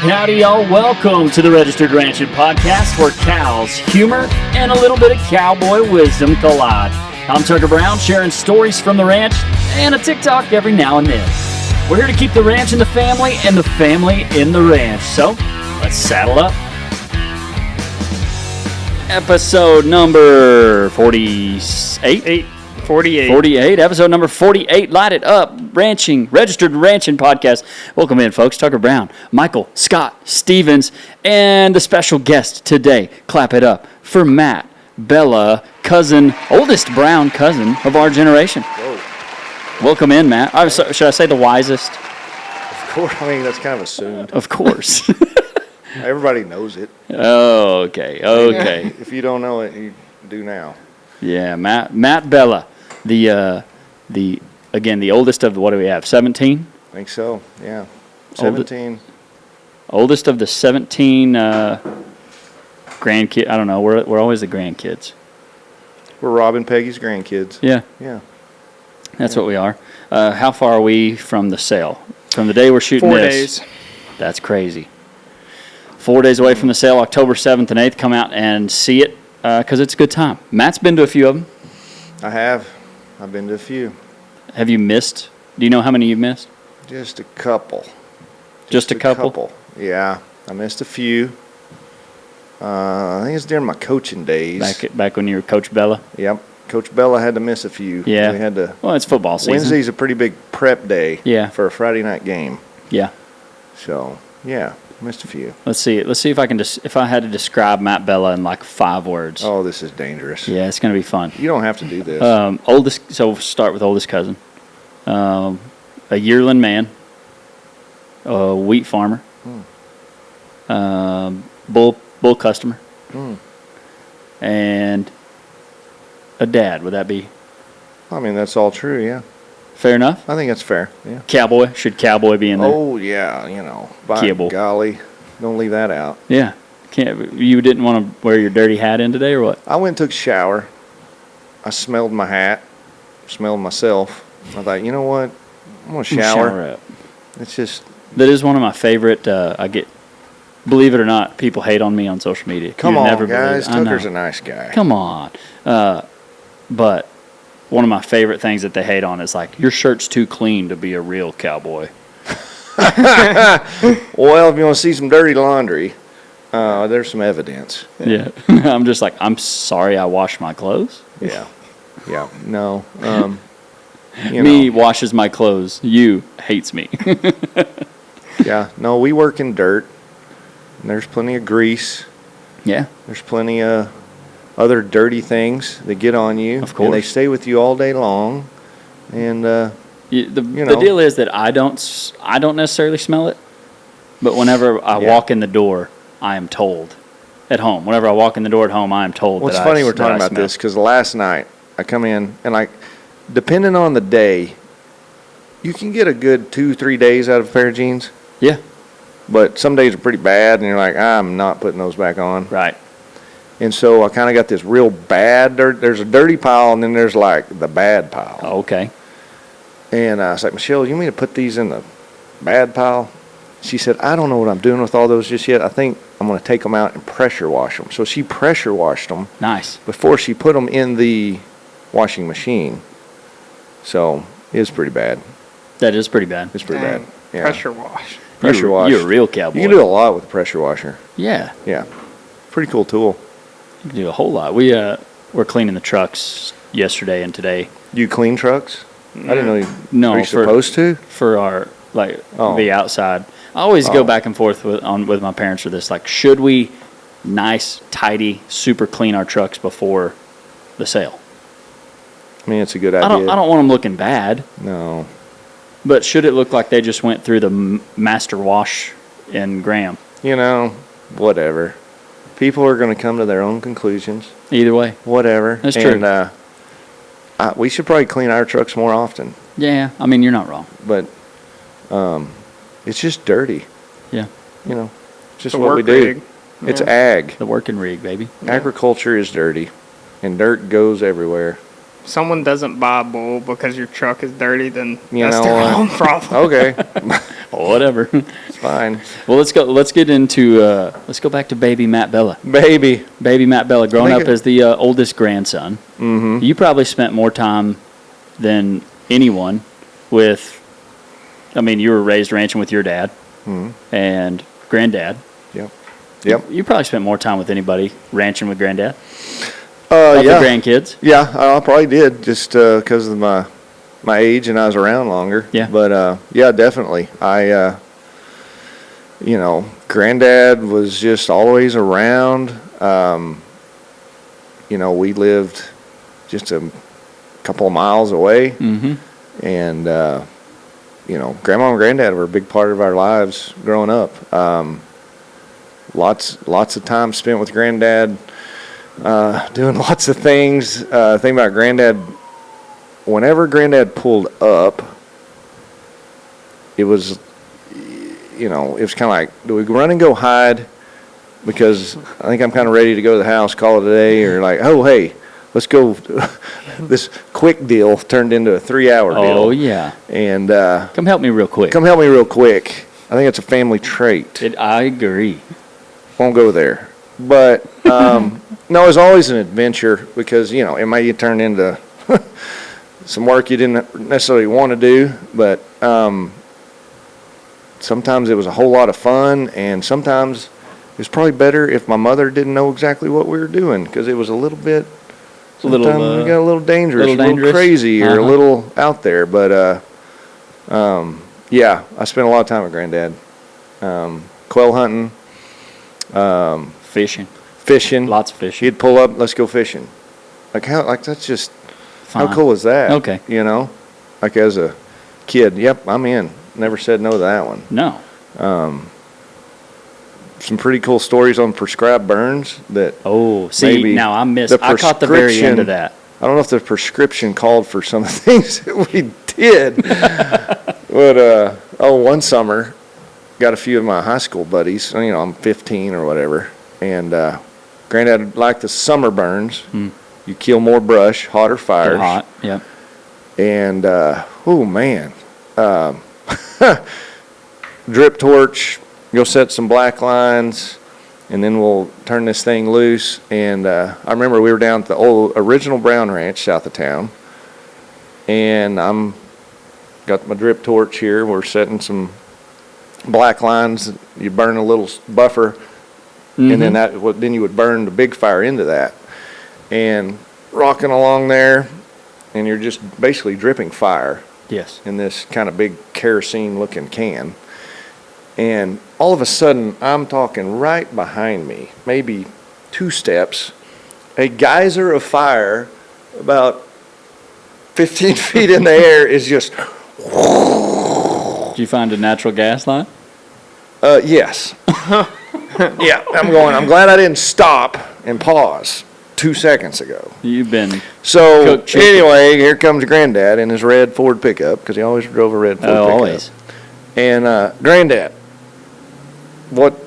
Howdy, y'all. Welcome to the Registered Ranching Podcast, where cows, humor, and a little bit of cowboy wisdom collide. I'm Tucker Brown, sharing stories from the ranch and a TikTok every now and then. We're here to keep the ranch in the family and the family in the ranch. So, let's saddle up. Episode number 48? 48. Episode number 48. Light it up. Registered Ranching Podcast. Welcome in, folks. Tucker Brown, Michael, Scott, Stevens, and the special guest today. Clap it up for Matt Bellah, oldest Brown cousin of our generation. Whoa. Welcome in, Matt. Should I say the wisest? Of course. I mean, that's kind of assumed. Of course. Everybody knows it. Oh, okay. If you don't know it, you do now. Yeah, Matt Bellah, the oldest of, what do we have, 17? I think so, yeah. 17. Oldest of the 17 grandkids. I don't know. We're always the grandkids. We're Rob and Peggy's grandkids. Yeah. That's what we are. How far are we from the sale? From the day we're shooting 4 this? days. That's crazy. 4 days away from the sale, October 7th and 8th. Come out and see it because it's a good time. Matt's been to a few of them. I have. I've been to a few. Have you missed? Do you know how many you've missed? Just a couple. Just a couple? Yeah. I missed a few. I think it's during my coaching days. Back when you were Coach Bellah? Yep. Coach Bellah had to miss a few. Yeah. We had to. Well, it's football season. Wednesday's a pretty big prep day. Yeah. For a Friday night game. Yeah. So, yeah. Missed a few. Let's see if I can if I had to describe Matt Bellah in like 5 words. Oh, this is dangerous. Yeah, it's going to be fun. You don't have to do this. So we'll start with oldest cousin. A yearling man. A wheat farmer. Bull customer. And a dad. Would that be I mean, that's all true, yeah. fair enough? I think that's fair, yeah. Cowboy. Should cowboy be in there? Oh, yeah, by Cowboy. golly, don't leave that out. Yeah. You didn't want to wear your dirty hat in today or what? I went and took a shower. I smelled my hat, smelled myself. I thought, you know what? I'm going to shower. up. It's just... That is one of my favorite, believe it or not, people hate on me on social media. Come You'd on, never guys. believe it. Tucker's a nice guy. Come on. But one of my favorite things that they hate on is like, your shirt's too clean to be a real cowboy. Well, if you want to see some dirty laundry, there's some evidence. Yeah. I'm just like, I'm sorry I washed my clothes. Yeah. No. Me washes my clothes. You hates me. Yeah. No, we work in dirt. And there's plenty of grease. Yeah. There's plenty of other dirty things that get on you. Of course. And they stay with you all day long. And, The deal is that I don't necessarily smell it, but whenever I walk in the door, I am told at home. Whenever I walk in the door at home, I am told well, that it's funny we're that talking I about smell. this because last night I come in and like, depending on the day, you can get a good 2-3 days out of a pair of jeans. Yeah. But some days are pretty bad and you're like, I'm not putting those back on. Right. And so I kind of got this real bad dirt. There's a dirty pile and then there's like the bad pile. Oh, okay. And I was like, Michelle, you mean to put these in the bad pile? She said, I don't know what I'm doing with all those just yet. I think I'm going to take them out and pressure wash them. So she pressure washed them. Nice. Before she put them in the washing machine. So it was pretty bad. That is pretty bad. It's pretty Dang. bad. Yeah. Pressure wash. Pressure wash. You're a real cowboy. You can do a lot with a pressure washer. Yeah. Yeah. Pretty cool tool. You can do a whole lot. We're cleaning the trucks yesterday and today. Do you clean trucks? I didn't know you. No, Are you supposed to? For our the outside. I always go back and forth with my parents for this. Like, should we nice, tidy, super clean our trucks before the sale? I mean, it's a good idea. I don't want them looking bad. No. But should it look like they just went through the master wash in Graham? Whatever. People are going to come to their own conclusions. Either way. Whatever. That's true. And we should probably clean our trucks more often. Yeah, I mean, you're not wrong. But it's just dirty. Yeah. It's just The what we work do. rig. It's Yeah. ag. The working rig, baby. Agriculture is dirty. And dirt goes everywhere. If someone doesn't buy a bull because your truck is dirty, then You that's know their what? own problem. Okay. Whatever. It's fine. Well, let's go. Let's go back to baby Matt Bellah. Baby Matt Bellah, growing up as the oldest grandson. Mm-hmm. You probably spent more time than anyone with. I mean, you were raised ranching with your dad and granddad. Yep. You probably spent more time with anybody ranching with granddad. Yeah. The grandkids. Yeah, I probably did just because of my age and I was around longer. Yeah. But yeah, definitely. Granddad was just always around. We lived just a couple of miles away. Mm-hmm. And, Grandma and Granddad were a big part of our lives growing up. Lots of time spent with Granddad, doing lots of things. Thing about Granddad, whenever Granddad pulled up, it was, it was kind of like, do we run and go hide? Because I think I'm kind of ready to go to the house, call it a day, or like, oh, hey, let's go. This quick deal turned into a 3-hour deal. Oh, yeah. And come help me real quick. I think it's a family trait. I agree. Won't go there. But, no, it was always an adventure because, it might turn into some work you didn't necessarily want to do. But sometimes it was a whole lot of fun, and sometimes it was probably better if my mother didn't know exactly what we were doing because it was a little bit. Sometimes we got a little dangerous, a little crazy, or a little out there. But yeah, I spent a lot of time with Granddad. Quail hunting. Fishing. Lots of fishing. He'd pull up, let's go fishing. That's just, fun. How cool is that? Okay. Like as a kid, yep, I'm in. Never said no to that one. No. Some pretty cool stories on prescribed burns that. Oh, see, now I caught the very end of that. I don't know if the prescription called for some of the things that we did. But, one summer, got a few of my high school buddies. I'm 15 or whatever. And Granddad liked the summer burns. You kill more brush, hotter fires. They're hot, yep. And, oh, man. Drip torch, go set some black lines, and then we'll turn this thing loose. And I remember we were down at the old original Brown Ranch south of town. And got my drip torch here. We're setting some black lines. You burn a little buffer, and then you would burn the big fire into that. And rocking along there, and you're just basically dripping fire. Yes. In this kind of big kerosene-looking can. And all of a sudden, I'm talking right behind me, maybe 2 steps, a geyser of fire about 15 feet in the air is just. Did you find a natural gas line? Yes. Yeah, I'm glad I didn't stop and pause 2 seconds ago. You've been so anyway, here comes Granddad in his red Ford pickup because he always drove a red Ford pickup. Always. And Granddad, what?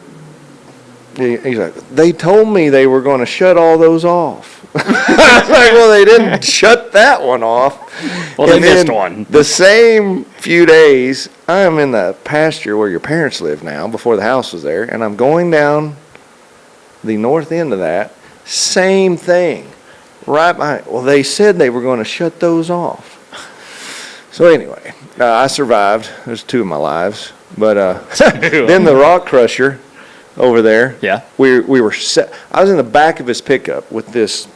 He's like, they told me they were going to shut all those off. I was like, well, they didn't shut that one off. Well, they missed one. The same few days, I am in the pasture where your parents live now, before the house was there, and I'm going down the north end of that. Same thing. Right behind. Well, they said they were going to shut those off. So anyway, I survived. There's 2 of my lives. But then the rock crusher over there. Yeah. We were set. I was in the back of his pickup with this,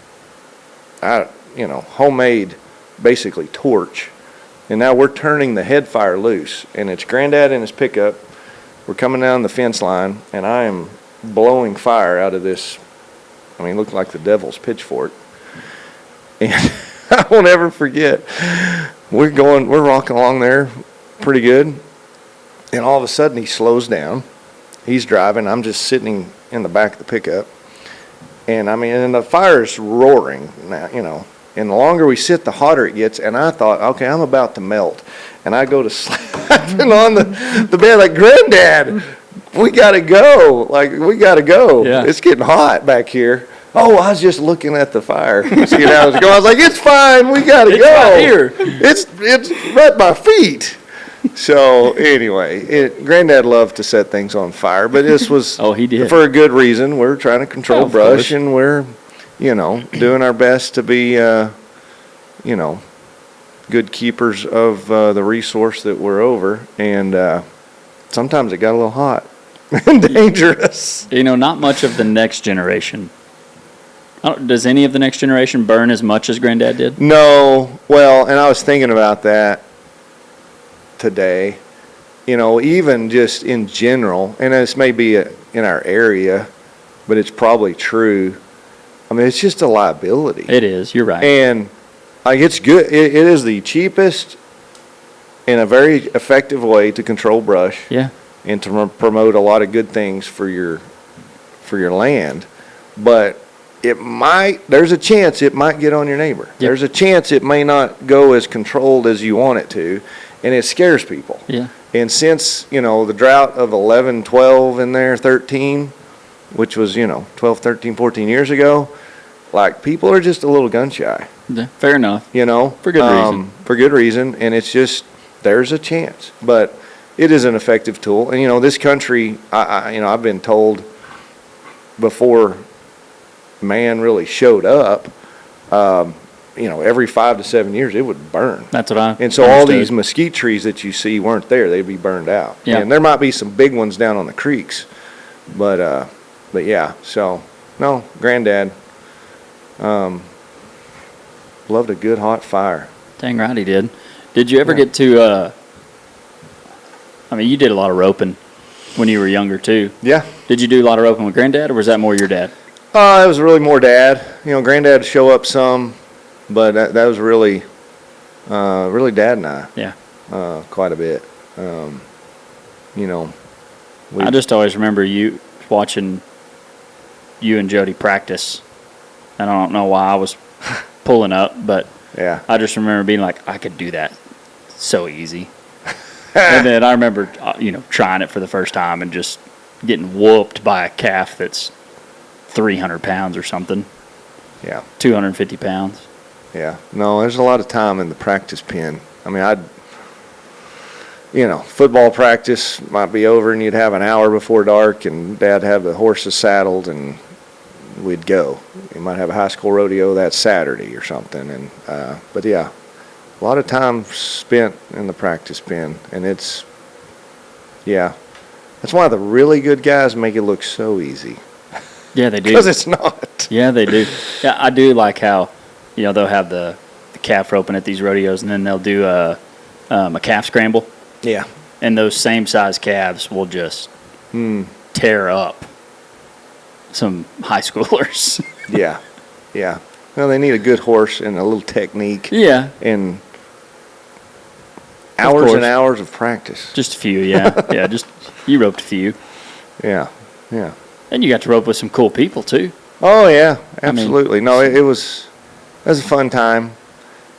homemade, basically torch, and now we're turning the head fire loose, and it's Granddad in his pickup. We're coming down the fence line, and I am blowing fire out of this. It looked like the devil's pitchfork, and I won't ever forget. We're rocking along there, pretty good, and all of a sudden he slows down. He's driving. I'm just sitting in the back of the pickup. And and the fire's roaring now, And the longer we sit, the hotter it gets. And I thought, okay, I'm about to melt. And I go to slapping on the bed like, Granddad, we got to go. We got to go. Yeah. It's getting hot back here. Oh, I was just looking at the fire. See how it's going. I was like, it's fine. We got to go. Right here. It's right by my feet. So anyway, Granddad loved to set things on fire, but this was Oh, he did. for a good reason. We're trying to control Of brush, course. and we're, doing our best to be, good keepers of the resource that we're over. And sometimes it got a little hot and dangerous. Not much of the next generation. Does any of the next generation burn as much as Granddad did? No, well, and I was thinking about that today. Even just in general, and this may be in our area, but it's probably true. I mean, it's just a liability. It is. You're right. And it's good. It is the cheapest and a very effective way to control brush. Yeah. And to promote a lot of good things for your land. But there's a chance it might get on your neighbor. Yep. There's a chance it may not go as controlled as you want it to, and it scares people. Yeah. And since, the drought of 11, 12 in there, 13, which was, 12, 13, 14 years ago, like, people are just a little gun shy. Yeah, fair enough. For good reason. For good reason, and it's just, there's a chance. But it is an effective tool. And, this country, I've been told before man really showed up, every 5 to 7 years it would burn. That's what I And so all these mesquite trees that you see weren't there; they'd be burned out. Yeah. And there might be some big ones down on the creeks, but yeah. So no, Granddad loved a good hot fire. Dang right he did. Did you ever get to? You did a lot of roping when you were younger too. Yeah. Did you do a lot of roping with Granddad, or was that more your dad? It was really more Dad. Granddad would show up some, but that was really Dad and I. Yeah. Quite a bit. I just always remember you watching you and Jody practice, and I don't know why I was pulling up, but Yeah. I just remember being like, I could do that so easy. And then I remember, trying it for the first time and just getting whooped by a calf that's 300 pounds or something, Yeah. 250 pounds. Yeah. No, there's a lot of time in the practice pen. I mean, football practice might be over and you'd have an hour before dark and Dad'd have the horses saddled and we'd go. You might have a high school rodeo that Saturday or something. And, but yeah, a lot of time spent in the practice pen, and that's why the really good guys make it look so easy. Yeah, they do. Because it's not. Yeah, they do. Yeah, I do like how, they'll have the calf roping at these rodeos, and then they'll do a calf scramble. Yeah. And those same size calves will just tear up some high schoolers. Yeah. Yeah. Well, they need a good horse and a little technique. Yeah. And hours and hours of practice. Just a few, yeah. Yeah, you roped a few. Yeah. Yeah. And you got to rope with some cool people, too. Oh, yeah. Absolutely. It was a fun time.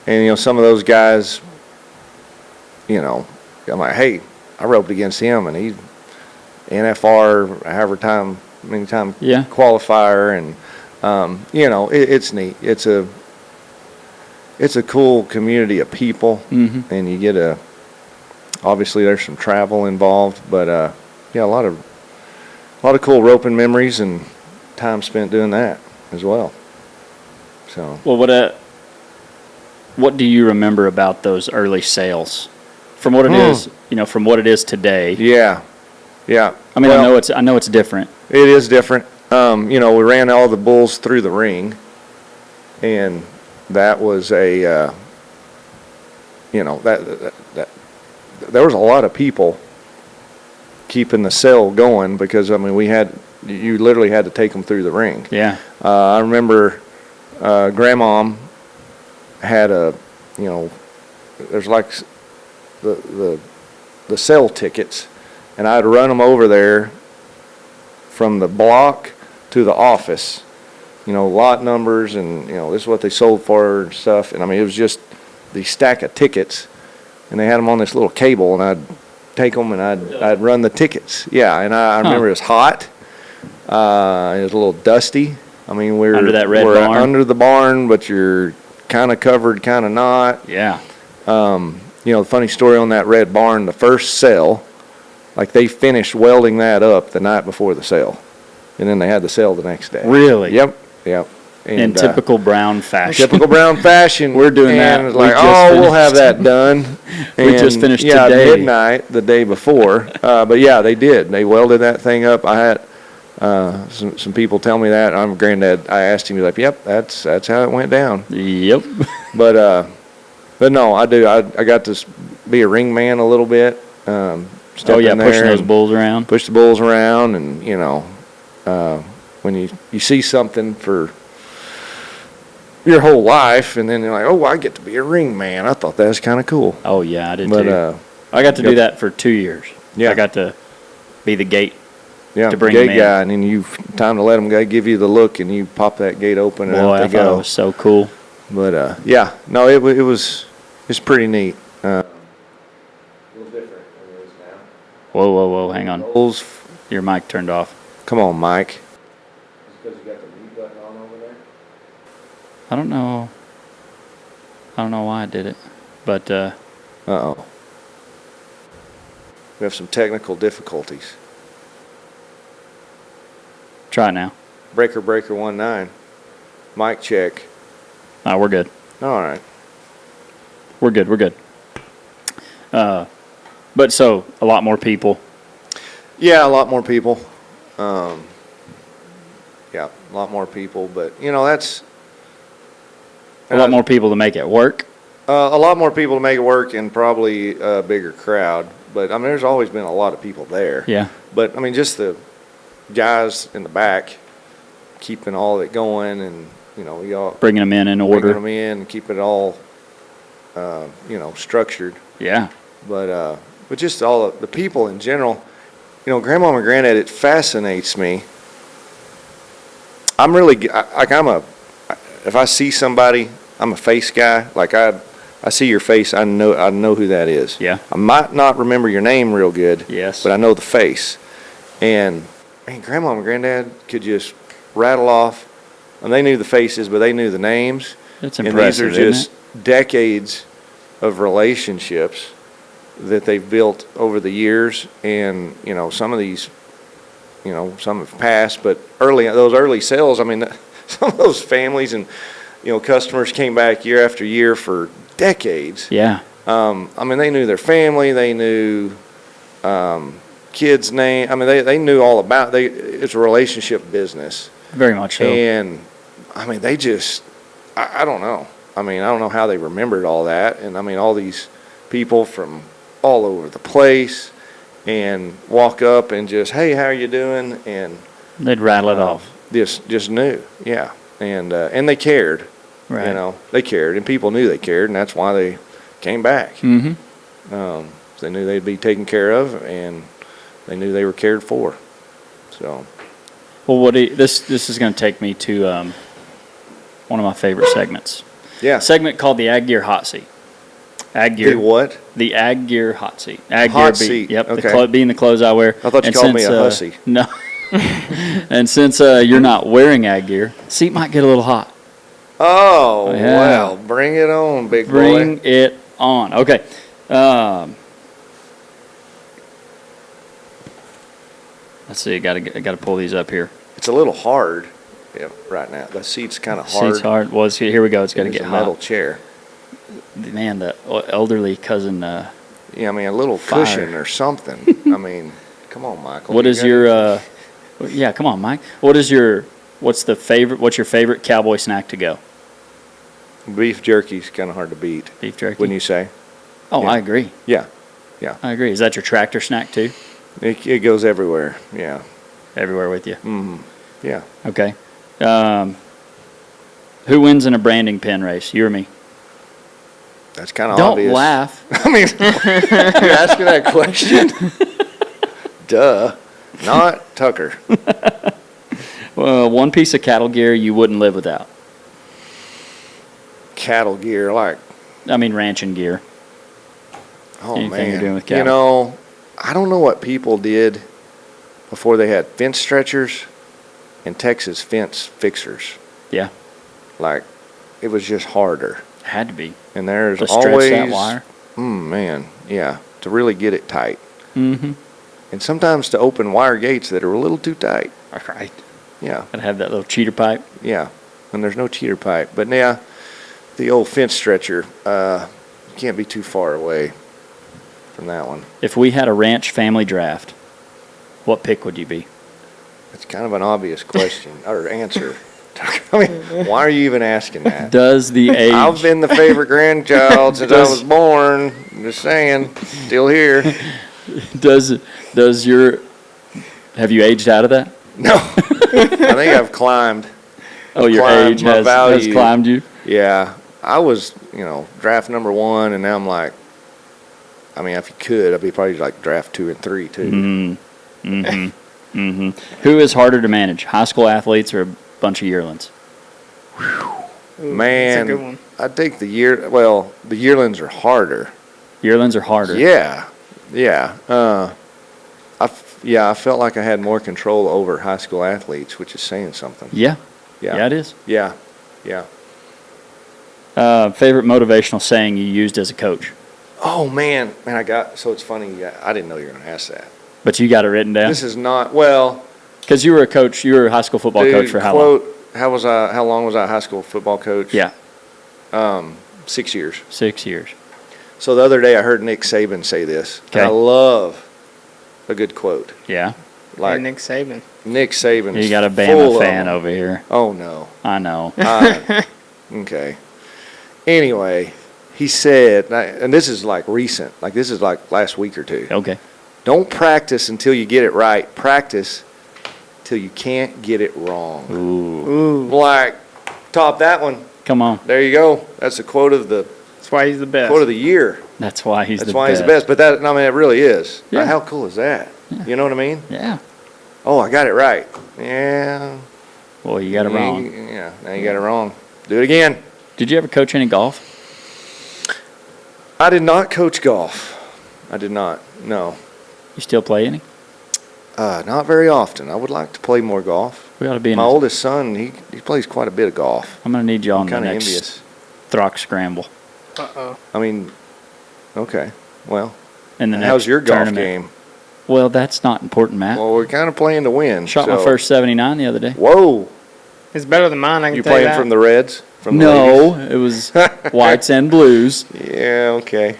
And, some of those guys, I'm like, hey, I roped against him, and he NFR, many time qualifier, and it's neat. It's a cool community of people, and you get obviously there's some travel involved, but a lot of cool roping memories and time spent doing that as well. So well, what do you remember about those early sales? From what it is, from what it is today. Yeah. I mean, I know it's different. It is different. We ran all the bulls through the ring, and that was that there was a lot of people keeping the sale going because you literally had to take them through the ring. Yeah. I remember Grandmom had there's like the sale tickets, and I'd run them over there from the block to the office, lot numbers, and this is what they sold for and stuff. And it was just the stack of tickets, and they had them on this little cable, and I'd take them and I'd run the tickets. Yeah, and I remember it was hot. It was a little dusty. We're under that red barn. Under the barn, but you're kind of covered, kind of not. Yeah. the funny story on that red barn, the first sale, like they finished welding that up the night before the sale. And then they had the sale the next day. Really? Yep. And, in typical Brown fashion. Typical Brown fashion. We're doing that. And it's like, we'll have that done. We just finished today. today. Midnight the day before. But yeah, they did. They welded that thing up. I had some people tell me that. I'm granddad. I asked him, he's like, yep, that's how it went down. Yep. But no, I do. I got to be a ring man a little bit. Step in there pushing those bulls around. Push the bulls around, and when you see something for your whole life, and then you're like, I get to be a ring man. I thought that was kind of cool. Oh yeah, I did too. I got to do that for 2 years. Yeah, I got to be the gate. Yeah, to bring gate them in. guy, and then time to let them go give you the look, and you pop that gate open, and out they go. I thought it was so cool. But no, it's pretty neat. A little different than it is now. Whoa, hang on. Bulls. Your mic turned off. Come on, Mike. Because you got the mute button on over there? I don't know why I did it, but Uh-oh. We have some technical difficulties. try it now. Breaker 19. Mic check. No, we're good. All right. We're good. But so a lot more people. Yeah, a lot more people. Yeah, a lot more people, but that's A lot more people to make it work. a lot more people to make it work, and probably a bigger crowd. But I mean, there's always been a lot of people there. Yeah. But I mean, just the guys in the back keeping all of it going, and y'all Bringing them in order. bringing them in, and keep it all structured. Yeah. But just all of the people in general, Grandma and Granddad, it fascinates me. I'm really if I see somebody, I'm a face guy. Like I see your face, I know who that is. Yeah. I might not remember your name real good. Yes. But I know the face. And Grandma and Granddad could just rattle off, and they knew the faces, but they knew the names. It's impressive. And these are just decades of relationships that they've built over the years. And some of these, some have passed, but those early sales, I mean, some of those families and customers came back year after year for decades. Yeah. I mean, they knew their family, they knew kids' name. I mean, they knew all about. It's a relationship business. Very much so. And I mean, they just, I don't know. I mean, I don't know how they remembered all that. And I mean, all these people from all over the place, and walk up and just, hey, how are you doing? And they'd rattle it off. Just knew, yeah. And they cared. Right. They cared, and people knew they cared, and that's why they came back. Mm-hmm. They knew they'd be taken care of, and they knew they were cared for. So. Well, this is going to take me to one of my favorite segments. Yeah. A segment called the Ag Gear Hot Seat. Ag Gear. The what? The Ag Gear Hot Seat. Ag Hot Gear seat. Yep. Okay. Being the clothes I wear. I thought you called me a hussy. No. And since you're not wearing Ag Gear, seat might get a little hot. Oh, Yeah. well, bring it on, big boy. Bring it on. Okay. Let's see. I got to pull these up here. It's a little hard right now. The seat's kind of hard. Seat's hard. Well, here we go. It's got to get a hot. metal chair. Man, the elderly cousin. Yeah, I mean, a little Fire. cushion or something. I mean, come on, Michael. What is your? Yeah, come on, Mike. What's your favorite cowboy snack to go? Beef jerky's kind of hard to beat. Beef jerky. Wouldn't you say? Oh, Yeah. I agree. Yeah. I agree. Is that your tractor snack too? It goes everywhere. Yeah. Everywhere with you. Yeah. Okay. Who wins in a branding pen race? You or me? That's kind of Don't obvious. laugh. I mean, you're asking that question? Duh. Not Tucker. One piece of cattle gear you wouldn't live without. Cattle gear, like. I mean, ranching gear. Oh, Anything man. you're doing with cattle. I don't know what people did before they had fence stretchers and Texas fence fixers. Yeah. Like, it was just harder. Had to be. And there's To stretch always that wire. man, yeah, to really get it tight. Mm-hmm. And sometimes to open wire gates that are a little too tight. Right. Yeah, Gotta have that little cheater pipe. yeah. And there's no cheater pipe. But yeah, the old fence stretcher, you can't be too far away from that one. If we had a ranch family draft, what pick would you be? It's kind of an obvious question or answer. I mean, why are you even asking that? Does the age... I've been the favorite grandchild since I was born. I'm just saying, still here. Does your... Have you aged out of that? No. I think I've climbed. Oh, your climbed age my has value. climbed you? Yeah. I was, draft number 1, and now I'm like, I mean, if you could, I'd be probably like draft 2 and 3, too. Mm-hmm. Mm-hmm. Mm-hmm. Who is harder to manage, high school athletes or a bunch of yearlings? Ooh, Man, that's a good one. I think the yearlings are harder. Yearlings are harder. Yeah. Yeah. I felt like I had more control over high school athletes, which is saying something. Yeah. Yeah. Yeah, it is. Yeah. Yeah. Favorite motivational saying you used as a coach? Oh, man. So it's funny. Yeah, I didn't know you were going to ask that. But you got it written down? This is not, well. Because you were a coach, you were a high school football coach for how long? How long was I a high school football coach? Yeah. 6 years. 6 years. So the other day I heard Nick Saban say this. Okay. And I love a good quote. Yeah. Like Hey, Nick Saban. Nick Saban. You got a Bama fan over here. Oh, no. I know. Okay. Anyway, he said, and this is like recent, like this is like last week or two. Okay. Don't practice until you get it right. Practice till you can't get it wrong. Ooh. Ooh. Like, top that one. Come on. There you go. That's the quote of the That's why he's the best. quote of the year. That's why he's That's the why best. he's the best. But it really is. Yeah. How cool is that? Yeah. You know what I mean? Yeah. Oh, I got it right. Yeah. Well, you got it wrong. Yeah. Now you got it wrong. Do it again. Did you ever coach any golf? I did not coach golf. I did not. No. You still play any? Not very often. I would like to play more golf. We ought to be in My oldest son, he plays quite a bit of golf. I'm going to need you on the Kind of next envious. Throck Scramble. Uh-oh. I mean, okay. Well, In the next how's your golf tournament. game? Well, that's not important, Matt. Well, we're kind of playing to win. Shot my so- first 79 the other day. Whoa. It's better than mine, I can You tell you playing that. from the Reds? From the No, ladies? it was whites and blues, Yeah, okay.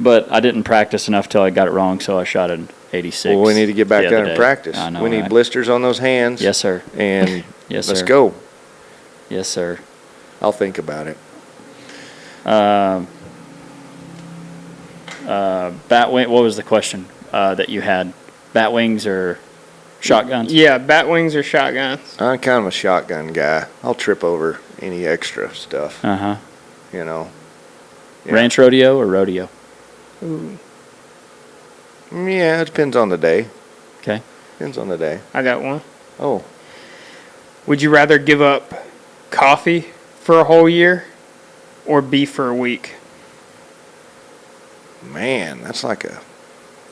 but I didn't practice enough till I got it wrong, so I shot an 86. Well, we need to get back the out other and day. practice. I know, we need right? blisters on those hands. Yes, sir. And Yes, let's sir. go. Yes, sir. I'll think about it. Bat wing. What was the question that you had? Bat wings or shotguns? Yeah, bat wings or shotguns. I'm kind of a shotgun guy. I'll trip over any extra stuff, Uh huh. you know. Yeah. Ranch rodeo or rodeo? Ooh, Yeah, it depends on the day. Okay. Depends on the day. I got one. Oh, Would you rather give up coffee for a whole year or beef for a week? man, that's like you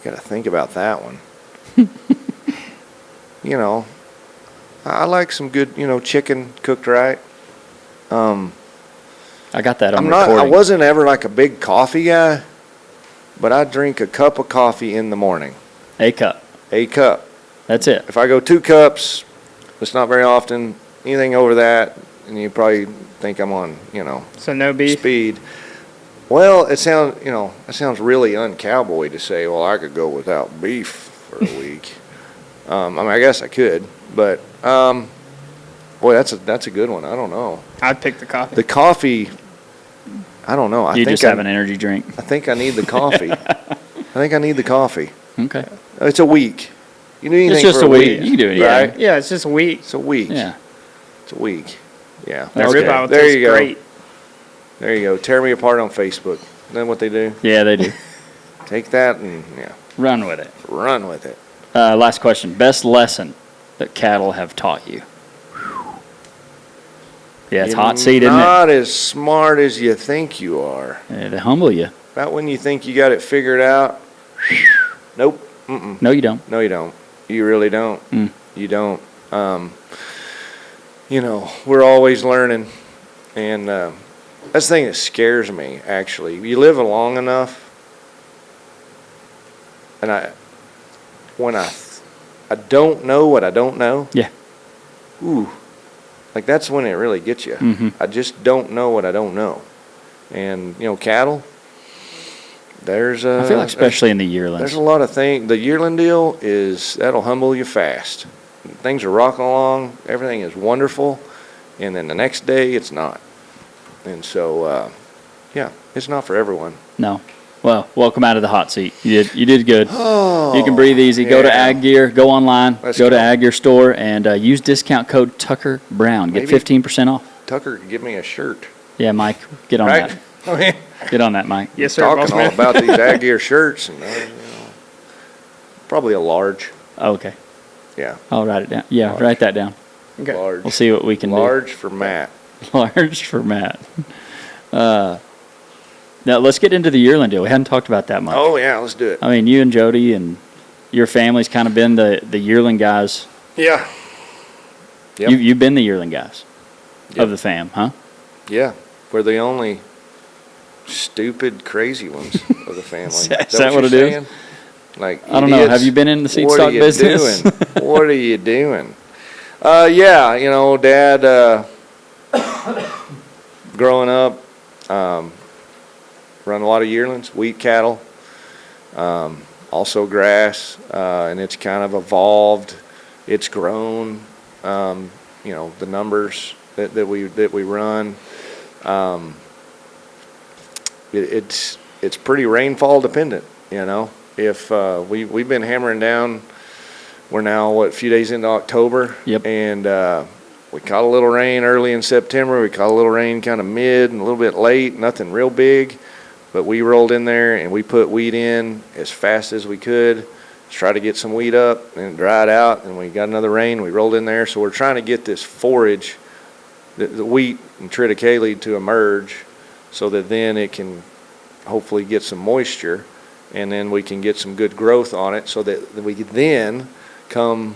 got to think about that one. You know, I like some good, chicken cooked right. I got that on I recording. wasn't ever like a big coffee guy, but I drink a cup of coffee in the morning. A cup. A cup. That's it. If I go 2 cups, it's not very often. Anything over that, and you probably think I'm on, So no beef? speed. Well, it sounds really un-cowboy to say, well, I could go without beef for a week. I mean, I guess I could, but boy, that's a good one. I don't know. I'd pick the coffee. The coffee, I don't know. You just have an energy drink. I think I need the coffee. I think I need the coffee. Okay. It's a week. You do anything It's just for a week. You can do it, yeah. right? Yeah, it's just a week. It's a week. Yeah. It's a week. Yeah. That Okay. ribeye There tastes you go. great. There you go. Tear me apart on Facebook. Isn't that what they do? Yeah, they do. Take that and Run with it. run with it. Last question. Best lesson that cattle have taught you? Yeah, it's You're hot seat, isn't it? Not as smart as you think you are. Yeah, they humble you. About when you think you got it figured out. Nope. Mm-mm. No, you don't. No, you don't. You really don't. Mm. You don't. We're always learning, and That's the thing that scares me, actually. You live long enough, and when I don't know what I don't know. Yeah. Ooh, like that's when it really gets you. Mm-hmm. I just don't know what I don't know. And, cattle, there's I feel like especially in the yearlings. There's a lot of things. The yearling deal that'll humble you fast. Things are rocking along. Everything is wonderful. And then the next day, it's not. And so, it's not for everyone. No. Well, welcome out of the hot seat. You did good. Oh, you can breathe easy. Go to yeah. Ag Gear. Go online. Let's go to go. Ag Gear store and use discount code Tucker Brown. Get Maybe 15% off. Tucker could give me a shirt. Yeah, Mike, get on Right? that. I mean, Get on that, Mike. Yes, sir. Boss talking all man. about these Ag Gear shirts. And probably a large. Oh, okay. Yeah, I'll write it down. Yeah, Large. write that down. Okay. large. We'll see what we can Large for Matt. do. Large for Matt. Now, let's get into the yearling deal. We hadn't talked about that much. Oh, yeah, let's do it. I mean, you and Jody and your family's kind of been the yearling guys. Yeah. Yep. You've been the yearling guys Yep. of the fam, huh? Yeah. We're the only stupid, crazy ones of the family. Is that what you're it is? saying? Like, I don't know. idiots. Have you been in the seed What stock are you business? doing? What are you doing? Yeah, Dad, growing up, run a lot of yearlings, wheat cattle, also grass, and it's kind of evolved. It's grown, the numbers that we run. It's pretty rainfall dependent, If we've been hammering down, we're now a few days into October. Yep. And we caught a little rain early in September. We caught a little rain kind of mid and a little bit late. Nothing real big, but we rolled in there and we put wheat in as fast as we could. Try to get some wheat up and it dried out, and we got another rain. We rolled in there, so we're trying to get this forage, the wheat and triticale, to emerge, so that then it can hopefully get some moisture, and then we can get some good growth on it, so that we can then come,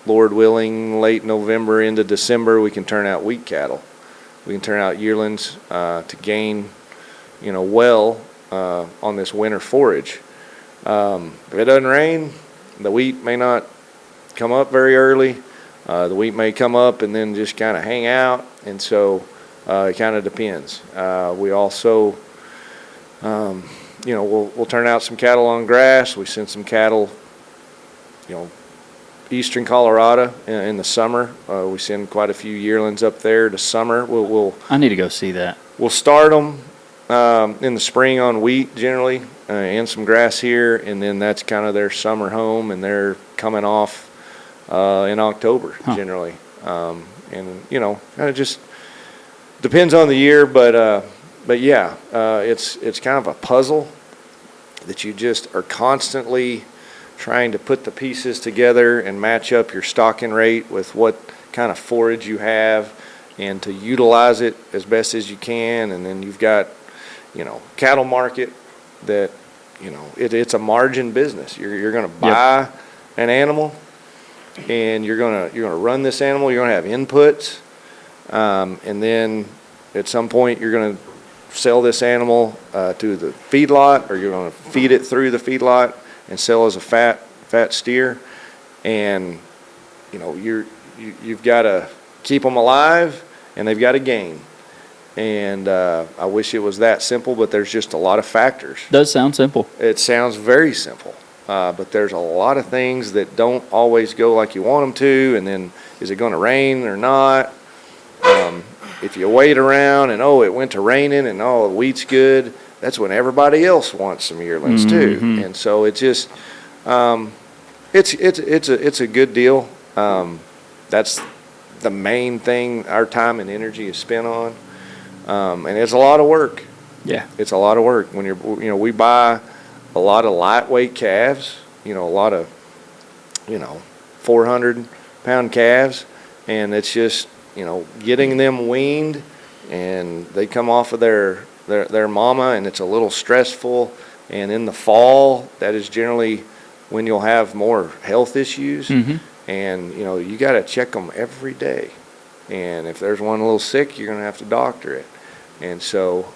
Lord willing, late November into December, we can turn out wheat cattle. We can turn out yearlings to gain, on this winter forage. If it doesn't rain, the wheat may not come up very early. The wheat may come up and then just kind of hang out, and so it kind of depends. We also, we'll turn out some cattle on grass. We send some cattle, eastern Colorado in the summer. We send quite a few yearlings up there to summer. I need to go see that. We'll start them in the spring on wheat generally, and some grass here, and then that's kind of their summer home, and they're coming off in October generally. And kind of just depends on the year, but yeah, it's kind of a puzzle that you just are constantly trying to put the pieces together and match up your stocking rate with what kind of forage you have, and to utilize it as best as you can. And then you've got, cattle market that, it's a margin business. You're going to buy an animal, and you're going to run this animal. You're going to have inputs, and then at some point you're going to sell this animal to the feedlot, or you're going to feed it through the feedlot and sell as a fat steer. And you've got to keep them alive, and they've got to gain. And I wish it was that simple, but there's just a lot of factors. Does sound simple. It sounds very simple, but there's a lot of things that don't always go like you want them to. And then, is it going to rain or not? If you wait around and, it went to raining and, the wheat's good, that's when everybody else wants some yearlings too. And so it's just, it's a good deal. That's the main thing our time and energy is spent on. And it's a lot of work. Yeah. It's a lot of work when we buy a lot of lightweight calves, a lot of, 400-pound calves, and it's just, getting them weaned, and they come off of their mama, and it's a little stressful. And in the fall, that is generally when you'll have more health issues. And, you got to check them every day. And if there's one a little sick, you're going to have to doctor it. And so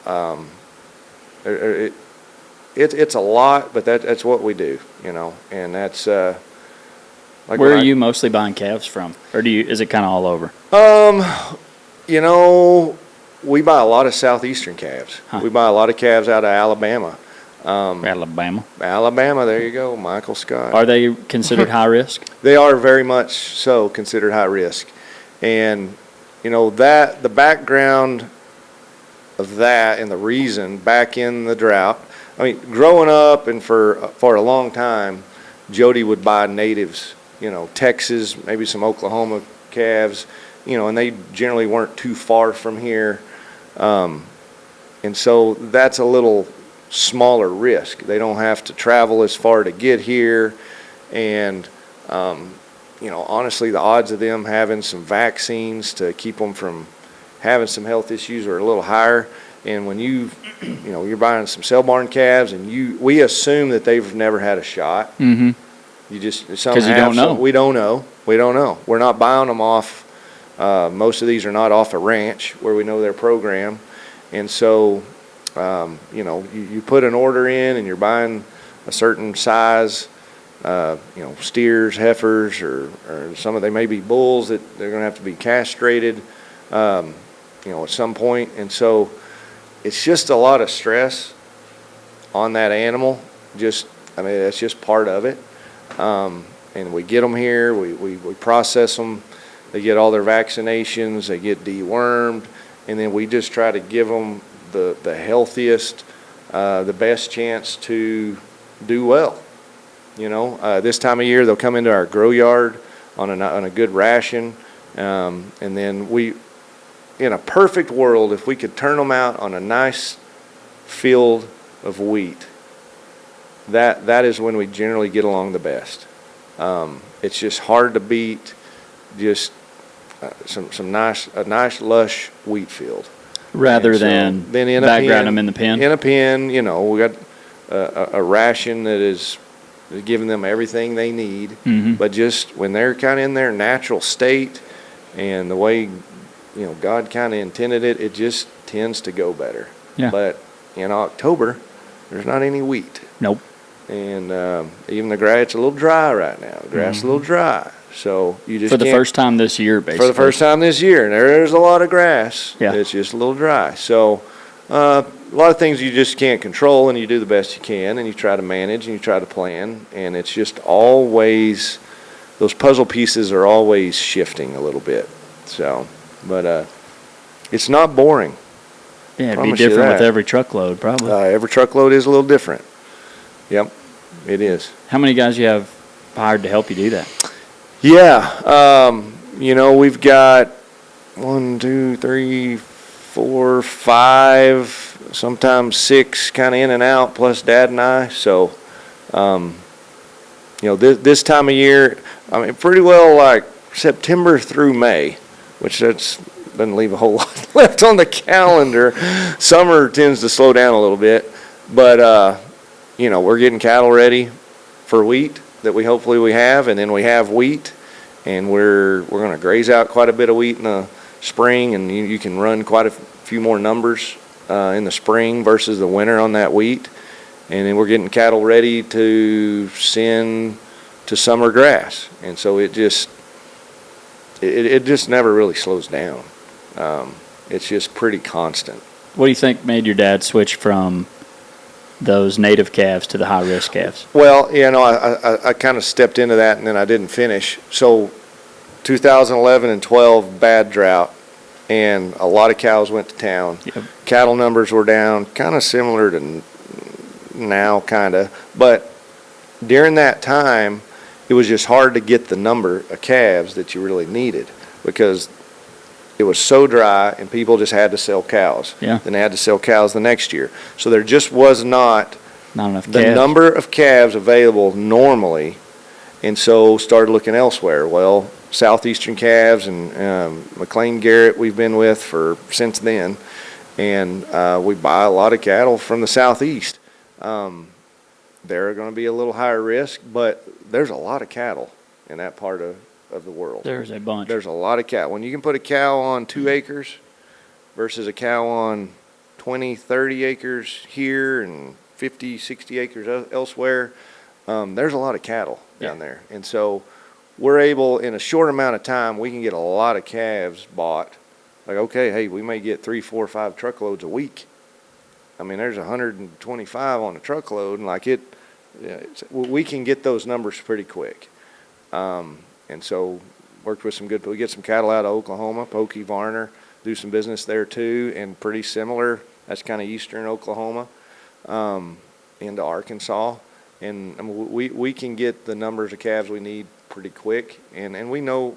it's a lot, but that's what we do, and that's like Where are you mostly buying calves from, or is it kind of all over? We buy a lot of southeastern calves. Huh. We buy a lot of calves out of Alabama. Alabama. There you go, Michael Scott. Are they considered high risk? They are very much so considered high risk. And, that the background of that and the reason back in the drought, I mean, growing up and for a long time, Jody would buy natives, Texas, maybe some Oklahoma calves, and they generally weren't too far from here. And so that's a little smaller risk. They don't have to travel as far to get here. And, honestly, the odds of them having some vaccines to keep them from having some health issues are a little higher. And when you're buying some cell barn calves and we assume that they've never had a shot. Mm-hmm. You just, because you don't know. We don't know. We're not buying them off. Most of these are not off a ranch where we know their program. And so, you put an order in and you're buying a certain size, steers, heifers, or they may be bulls that they're going to have to be castrated, at some point. And so it's just a lot of stress on that animal. That's just part of it. And we get them here, we process them, they get all their vaccinations, they get dewormed, and then we just try to give them the healthiest, the best chance to do well. This time of year they'll come into our grow yard on a good ration, and then in a perfect world, if we could turn them out on a nice field of wheat, that is when we generally get along the best. It's just hard to beat just a nice lush wheat field. Rather than background them in the pen? In a pen, we got a ration that is giving them everything they need. Mm-hmm. But just when they're kind of in their natural state and the way, God kind of intended it, it just tends to go better. Yeah. But in October, there's not any wheat. Nope. And even the grass, it's a little dry right now. The grass is a little dry. So you just for the first time this year, basically. For the first time this year, and there's a lot of grass. Yeah. It's just a little dry. So a lot of things you just can't control, and you do the best you can, and you try to manage, and you try to plan, and it's just always, those puzzle pieces are always shifting a little bit. So, but it's not boring. Yeah, it'd be different with every truckload, probably. Every truckload is a little different. Yep, it is. How many guys you have hired to help you do that? Yeah, we've got 1, 2, 3, 4, 5, sometimes 6 kind of in and out, plus Dad and I. So, this time of year, pretty well like September through May, which doesn't leave a whole lot left on the calendar. Summer tends to slow down a little bit, but we're getting cattle ready for wheat that we have, and then we have wheat, and we're going to graze out quite a bit of wheat in the spring, and you can run quite a few more numbers in the spring versus the winter on that wheat, and then we're getting cattle ready to send to summer grass, and so it just never really slows down. It's just pretty constant. What do you think made your dad switch from those native calves to the high-risk calves? Well, I kind of stepped into that and then I didn't finish. So 2011 and 12, bad drought, and a lot of cows went to town. Yep. Cattle numbers were down, kind of similar to now, kind of. But during that time, it was just hard to get the number of calves that you really needed because it was so dry and people just had to sell cows. Yeah. Then they had to sell cows the next year. So there just was not enough the calves. number of calves available normally, and so started looking elsewhere. Well, Southeastern Calves and McLean Garrett we've been with since then, and we buy a lot of cattle from the Southeast. They're going to be a little higher risk, but there's a lot of cattle in that part of the world. There's a bunch. There's a lot of cattle. When you can put a cow on 2 acres versus a cow on 20, 30 acres here and 50, 60 acres elsewhere. There's a lot of cattle down there. And so we're able, in a short amount of time, we can get a lot of calves bought. Like, okay, hey, we may get 3, 4, 5 truckloads a week. I mean, there's 125 on a truckload, and we can get those numbers pretty quick. And so worked with some we get some cattle out of Oklahoma, Pokey, Varner, do some business there too, and pretty similar. That's kind of eastern Oklahoma, into Arkansas. And I mean, we can get the numbers of calves we need pretty quick. And we know,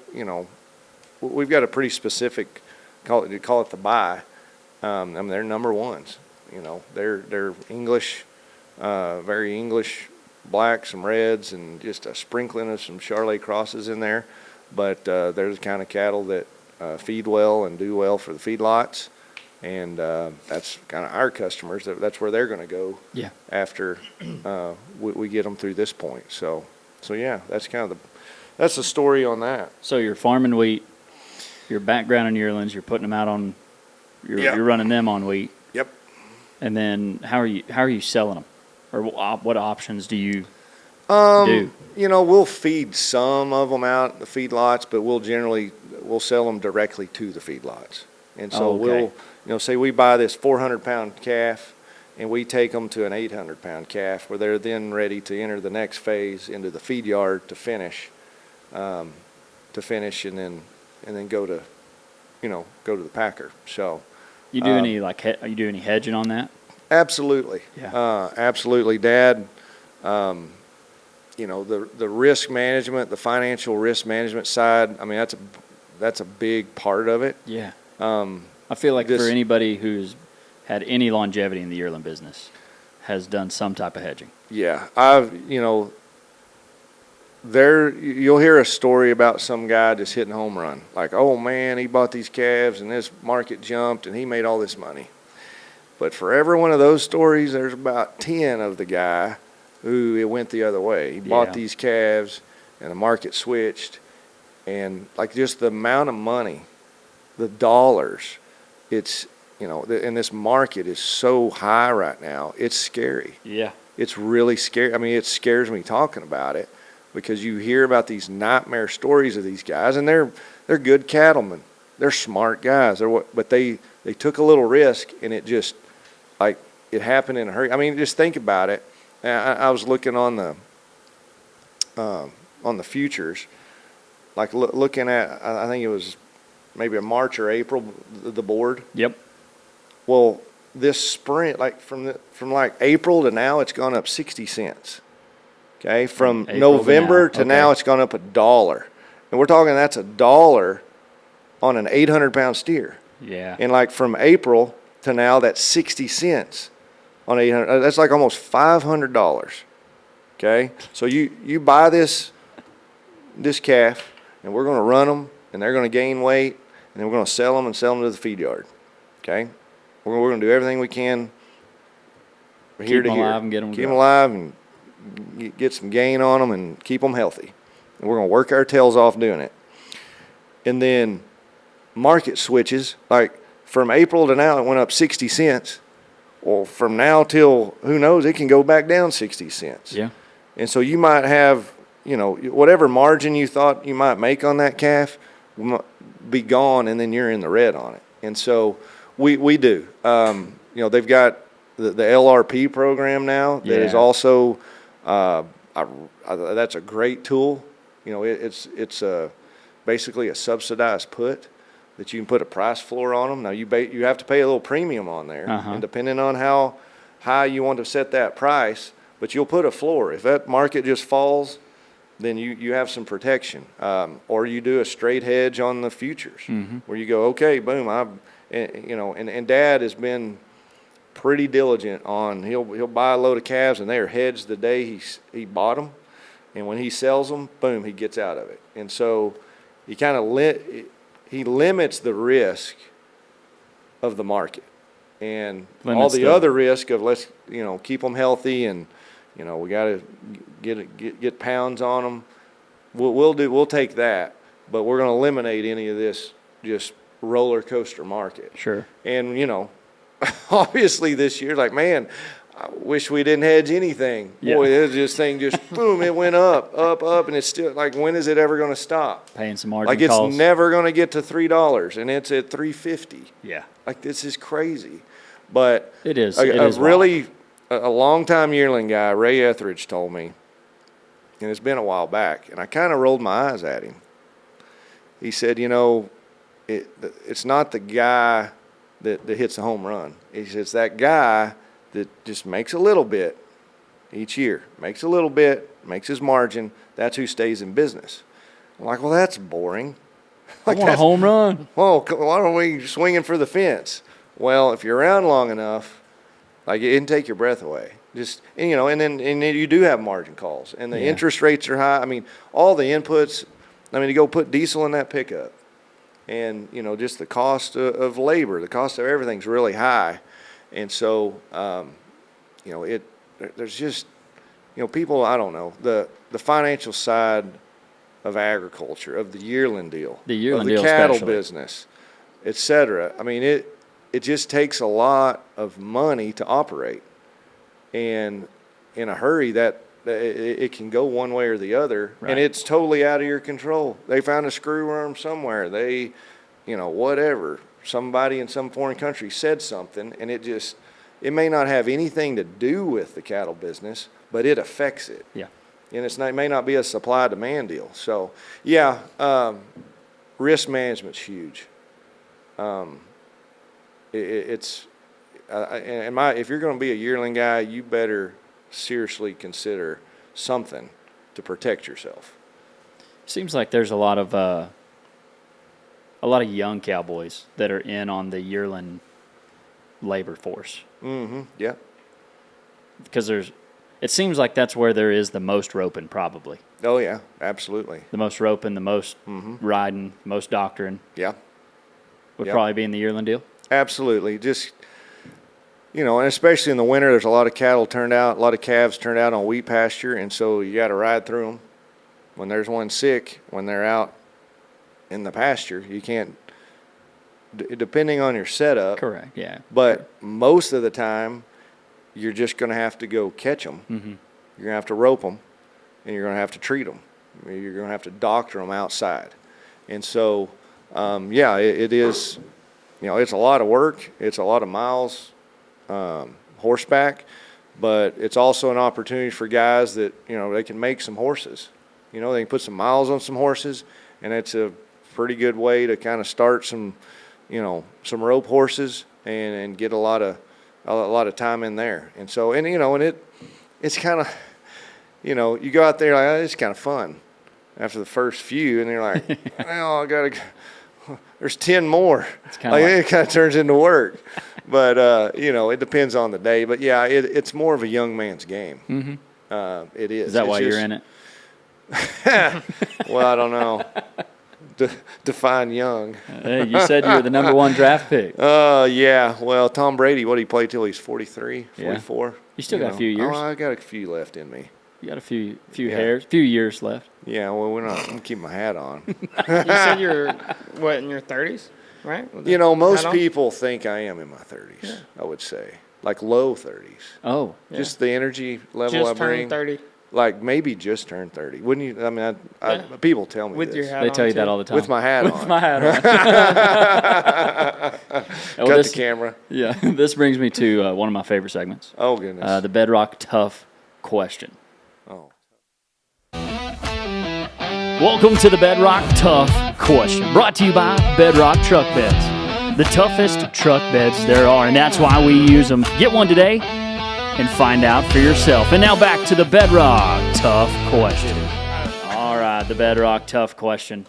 we've got a pretty specific, call it the buy. I mean, they're number ones. They're English, very English, black, some reds, and just a sprinkling of some Charolais crosses in there. But they're the kind of cattle that feed well and do well for the feedlots, and that's kind of our customers. That's where they're going to go. Yeah. After we get them through this point. So yeah, that's kind of that's the story on that. So you're farming wheat, your background in yearlings, you're putting them out on, you're running them on wheat. Yep. And then how are you selling them, or what options do you do? We'll feed some of them out at the feedlots, but we'll sell them directly to the feedlots. And so we'll, say we buy this 400-pound calf, and we take them to an 800-pound calf, where they're then ready to enter the next phase into the feed yard to finish, and then go to the packer. So You do you do any hedging on that? Absolutely. Yeah. Absolutely, Dad. The risk management, the financial risk management side, I mean, that's a big part of it. Yeah. I feel like for anybody who's had any longevity in the yearling business has done some type of hedging. Yeah. You'll hear a story about some guy just hitting a home run. Like, oh man, he bought these calves and this market jumped and he made all this money. But for every one of those stories, there's about 10 of the guy who it went the other way. He bought these calves and the market switched, and like just the amount of money, the dollars, it's, and this market is so high right now, it's scary. Yeah. It's really scary. I mean, it scares me talking about it, because you hear about these nightmare stories of these guys, and they're good cattlemen. They're smart guys. But they took a little risk, and it just, like, it happened in a hurry. I mean, just think about it. I was looking on the futures, like looking at, I think it was maybe a March or April, the board. Yep. Well, this sprint, like from like April to now, it's gone up 60 cents. Okay, from November to now, it's gone up $1, and we're talking that's $1 on an 800-pound steer. Yeah. And like from April to now, that's 60 cents on 800. That's like almost $500. Okay, so you buy this calf, and we're going to run them, and they're going to gain weight, and then we're going to sell them to the feed yard. Okay, we're going to do everything we can from here to here. Alive and get them keep them alive and get some gain on them and keep them healthy. And we're going to work our tails off doing it. And then market switches, like from April to now, it went up 60 cents. Well, from now till, who knows, it can go back down 60 cents. Yeah. And so you might have, whatever margin you thought you might make on that calf will be gone, and then you're in the red on it. And so we do. They've got the LRP program now that is also, that's a great tool. It's basically a subsidized put that you can put a price floor on them. Now you have to pay a little premium on there, and depending on how high you want to set that price, but you'll put a floor. If that market just falls, then you have some protection. Or you do a straight hedge on the futures, where you go, okay, boom, and Dad has been pretty diligent on, he'll buy a load of calves, and they are hedged the day he bought them, and when he sells them, boom, he gets out of it. And so he kind of he limits the risk of the market, and all the other risk of let's keep them healthy, and we got to get pounds on them. We'll take that, but we're going to eliminate any of this just roller coaster market. Sure. And obviously this year, like, man, I wish we didn't hedge anything. Yeah. Boy, this thing just, boom, it went up, and it's still, like, when is it ever going to stop? Paying some margin Like, it's calls. never going to get to $3, and it's at $3.50. Yeah. Like, this is crazy. But It is. a It is really, a longtime yearling guy, Ray Etheridge, told me, and it's been a while back, and I kind of rolled my eyes at him. He said, it's not the guy that hits the home run. He says, it's that guy that just makes a little bit each year, makes a little bit, makes his margin. That's who stays in business. I'm like, well, that's boring. I want a home run. Well, why don't we swinging for the fence? Well, if you're around long enough, like, it didn't take your breath away. Just, and then you do have margin calls, and the interest rates are high. I mean, all the inputs. I mean, you go put diesel in that pickup, and just the cost of labor, the cost of everything's really high, and so there's just people, I don't know, the financial side of agriculture, of the yearling deal, yearling of the deal cattle especially. business, etc. I mean, it just takes a lot of money to operate, and in a hurry that it can go one way or the other, Right. and it's totally out of your control. They found a screw worm somewhere. They, whatever. Somebody in some foreign country said something, and it may not have anything to do with the cattle business, but it affects it. Yeah. And it may not be a supply-demand deal. So, yeah, risk management's huge. If you're going to be a yearling guy, you better seriously consider something to protect yourself. Seems like there's a lot of young cowboys that are in on the yearling labor force. Mm-hmm. Yeah. Because it seems like that's where there is the most roping, probably. Oh yeah, absolutely. The most roping, the most riding, most doctoring Yeah. would Yep. probably be in the yearling deal. Absolutely. Just, and especially in the winter, there's a lot of cattle turned out, a lot of calves turned out on wheat pasture, and so you got to ride through them. When there's one sick, when they're out in the pasture, you can't, depending on your setup. Correct, yeah. But most of the time, you're just going to have to go catch them. Mm-hmm. You're going to have to rope them, and you're going to have to treat them. You're going to have to doctor them outside. And so, it is, it's a lot of work. It's a lot of miles horseback, but it's also an opportunity for guys that, they can make some horses. They can put some miles on some horses, and it's a pretty good way to kind of start some rope horses and get a lot of time in there. And so, it's kind of, you go out there like, oh, it's kind of fun after the first few, and you're like, well, I got to, there's 10 more. It's kind of it kind of turns into work. But, it depends on the day. But, yeah, it's more of a young man's game. Mm-hmm. It is. Is that It's why you're in it? Well, I don't know. Define young. Hey, you said you were the number one draft pick. Yeah. Well, Tom Brady, what did he play till he's 43, 44? Yeah. You still got a few years. Oh, I got a few left in me. You got a few years left. Yeah, well, I'm going to keep my hat on. You said you're, in your 30s, right? With the Most hat on? people think I am in my 30s, I would say. Like low 30s. Oh. Yeah. Just the energy level Just I bring. turned 30 Like maybe just turned 30. Wouldn't you? I mean, people tell me with this. your hat They on, tell you too? that all the time. With my hat on. With my hat on. Cut the camera. Yeah, this brings me to one of my favorite segments. Oh, goodness. The Bedrock Tough Question. Oh. Welcome to the Bedrock Tough Question, brought to you by Bedrock Truck Beds. The toughest truck beds there are, and that's why we use them. Get one today and find out for yourself. And now back to the Bedrock Tough Question. All right, the Bedrock Tough Question.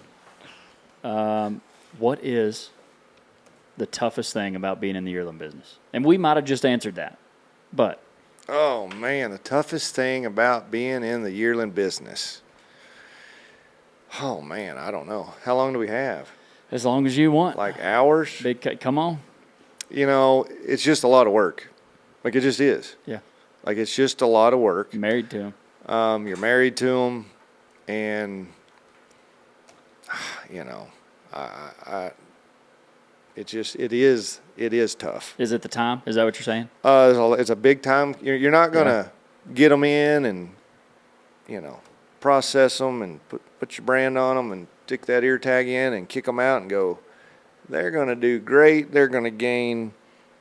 What is the toughest thing about being in the yearling business? And we might have just answered that, but... Oh, man, the toughest thing about being in the yearling business. Oh, man, I don't know. How long do we have? As long as you want. Like hours? Come on. It's just a lot of work. Like, it just is. Yeah. Like, it's just a lot of work. You're married to him. You're married to them, and, it is tough. Is it the time? Is that what you're saying? It's a big time. You're not gonna get them in and process them and put your brand on them and stick that ear tag in and kick them out and go. They're gonna do great. They're gonna gain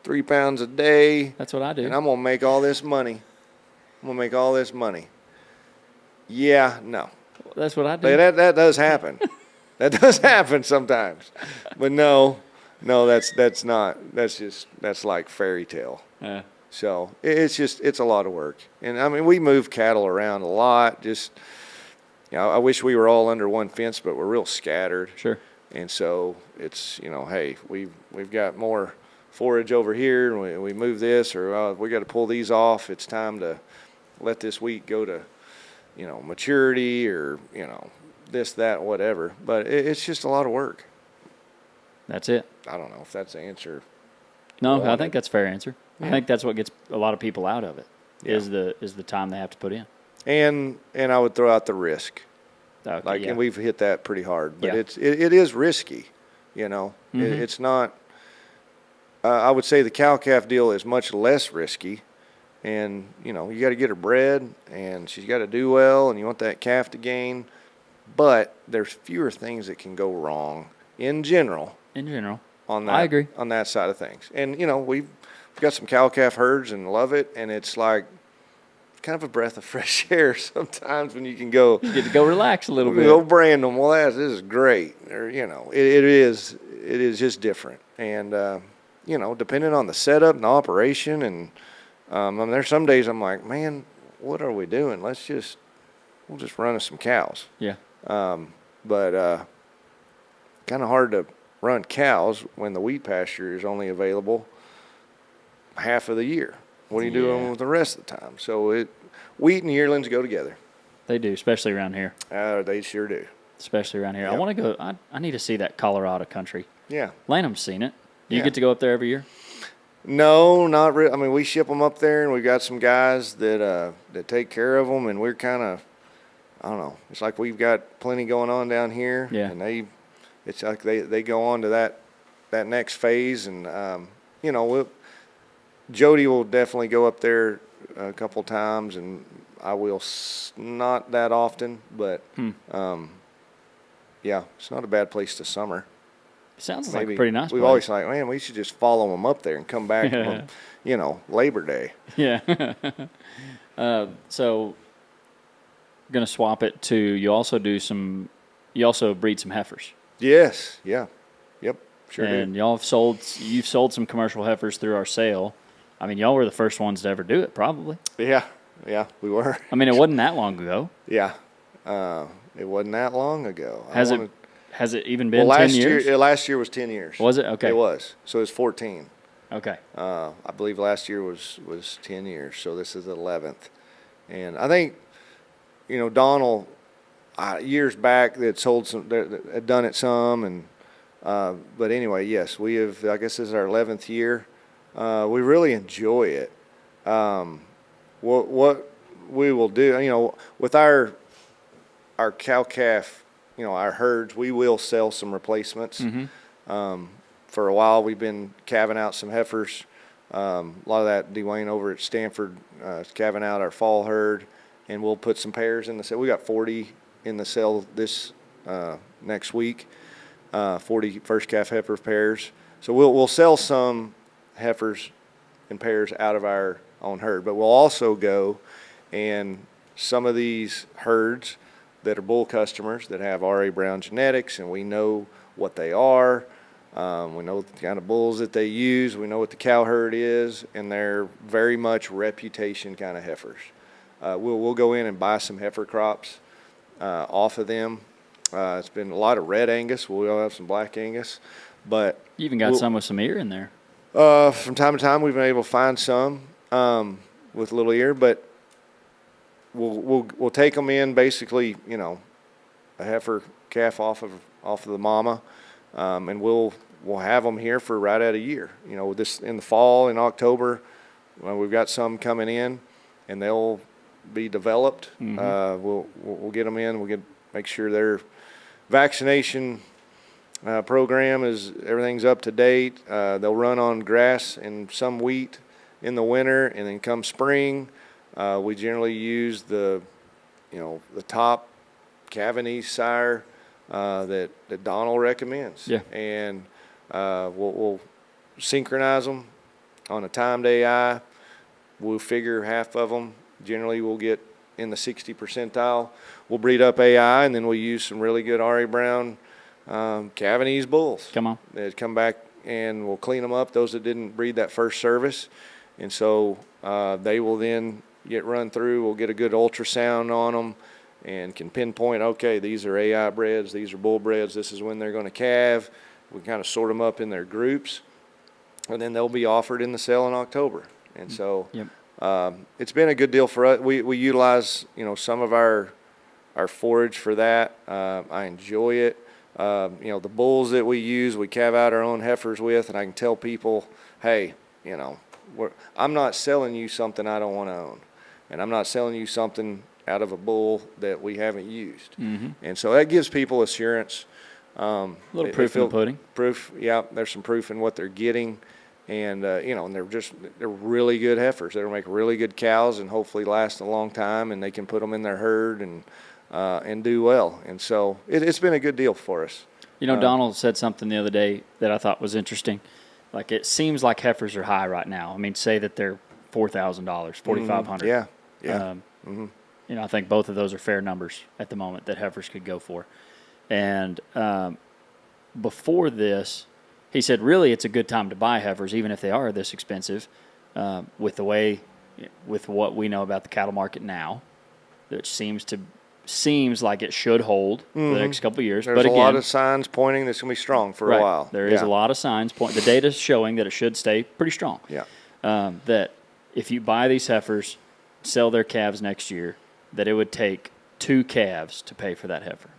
3 pounds a day. That's what I do. And I'm gonna make all this money. Yeah, no. That's what I do. That does happen. That does happen sometimes. But no, that's not. That's like fairy tale. Yeah. So it's a lot of work. And I mean, we move cattle around a lot. Just, I wish we were all under one fence, but we're real scattered. Sure. And so it's, hey, we've got more forage over here, and we move this, or we got to pull these off. It's time to let this wheat go to, maturity, or this, that, whatever. But it's just a lot of work. That's it. I don't know if that's the answer. No, I think that's a fair answer. Yeah. I think that's what gets a lot of people out of it. Yeah. Is the time they have to put in. And I would throw out the risk. Okay, And we've hit that pretty hard, but Yeah. it is risky, It's not. I would say the cow-calf deal is much less risky, and you got to get her bred, and she's got to do well, and you want that calf to gain, but there's fewer things that can go wrong in general. On that, I agree. On that side of things, and we've got some cow-calf herds and love it, and it's like kind of a breath of fresh air sometimes when you can go. You get to go relax a little bit. Go brand them. Well, this is great. Or it is just different, and depending on the setup and the operation, and there's some days I'm like, man, what are we doing? We'll just run us some cows. Yeah. But kind of hard to run cows when the wheat pasture is only available half of the year. What are you doing with the rest of the time? So wheat and yearlings go together. They do, especially around here. They sure do. Especially around here. Yep. I want to go. I need to see that Colorado country. Yeah. Lanham's seen it. You Yeah. get to go up there every year? No, not really. I mean, we ship them up there, and we've got some guys that take care of them, and we're kind of, I don't know. It's like we've got plenty going on down here, Yeah. and it's like they go on to that next phase, and Jody will definitely go up there a couple times, and I will not that often, but yeah, it's not a bad place to summer. Sounds like a pretty nice We've place. always like, man, we should just follow them up there and come back on, Labor Day. Yeah. So, going to swap it to, you also breed some heifers. Yes. Yeah. Yep. Sure And do. you've sold some commercial heifers through our sale. I mean, y'all were the first ones to ever do it, probably. Yeah. Yeah, we were. I mean, it wasn't that long ago. Yeah. It wasn't that long ago. Has it even been 10 years? Last year was 10 years. Was it? Okay. It was. So it's 14. Okay. I believe last year was 10 years. So this is the 11th. And I think, Donald, years back, that sold some, that had done it some. And, but anyway, yes, we have, I guess this is our 11th year. We really enjoy it. What we will do, with our cow-calf, our herds, we will sell some replacements. Mm-hmm. For a while, we've been calving out some heifers. A lot of that, Dwayne over at Stanford is calving out our fall herd, and we'll put some pairs in the sale. We got 40 in the sale this next week, 40 first calf heifer pairs. So we'll sell some heifers and pairs out of our own herd, but we'll also go, and some of these herds that are bull customers that have R.A. Brown genetics, and we know what they are. We know the kind of bulls that they use. We know what the cow herd is, and they're very much reputation kind of heifers. We'll go in and buy some heifer crops off of them. It's been a lot of red Angus. We'll have some black Angus, but You even got some with some ear in there. from time to time, we've been able to find some with little ear, but we'll take them in basically, a heifer calf off of the mama, and we'll have them here for right at a year. This in the fall in October, we've got some coming in, and they'll be developed. Mm-hmm. We'll get them in. We'll make sure their vaccination program is everything's up to date. They'll run on grass and some wheat in the winter, and then come spring, we generally use the top Cavanese sire that Donald recommends. Yeah. And we'll synchronize them on a timed AI. We'll figure half of them. Generally, we'll get in the 60 percentile. We'll breed up AI, and then we'll use some really good R.A. Brown Cavanese bulls. Come on. That come back, and we'll clean them up, those that didn't breed that first service. And so they will then get run through. We'll get a good ultrasound on them and can pinpoint, okay, these are AI breds, these are bull breds, this is when they're going to calve. We kind of sort them up in their groups, and then they'll be offered in the sale in October. And so it's been a good deal for us. We utilize, some of our forage for that. I enjoy it. The bulls that we use, we calve out our own heifers with, and I can tell people, hey, I'm not selling you something I don't want to own, and I'm not selling you something out of a bull that we haven't used. Mm-hmm. And so that gives people assurance. A little proof in the pudding. Proof, yeah. There's some proof in what they're getting, and and they're really good heifers. They'll make really good cows, and hopefully last a long time. And they can put them in their herd and do well. And so it's been a good deal for us. Donald said something the other day that I thought was interesting. Like, it seems like heifers are high right now. I mean, say that they're $4,000, $4,500. Yeah. I think both of those are fair numbers at the moment that heifers could go for. And before this, he said, really, it's a good time to buy heifers, even if they are this expensive, with what we know about the cattle market now, which seems like it should hold for the next couple of years. There's a lot of signs pointing that's going to be strong for a while. There is a lot of signs the data's showing that it should stay pretty strong. Yeah. That if you buy these heifers, sell their calves next year, that it would take 2 calves to pay for that heifer.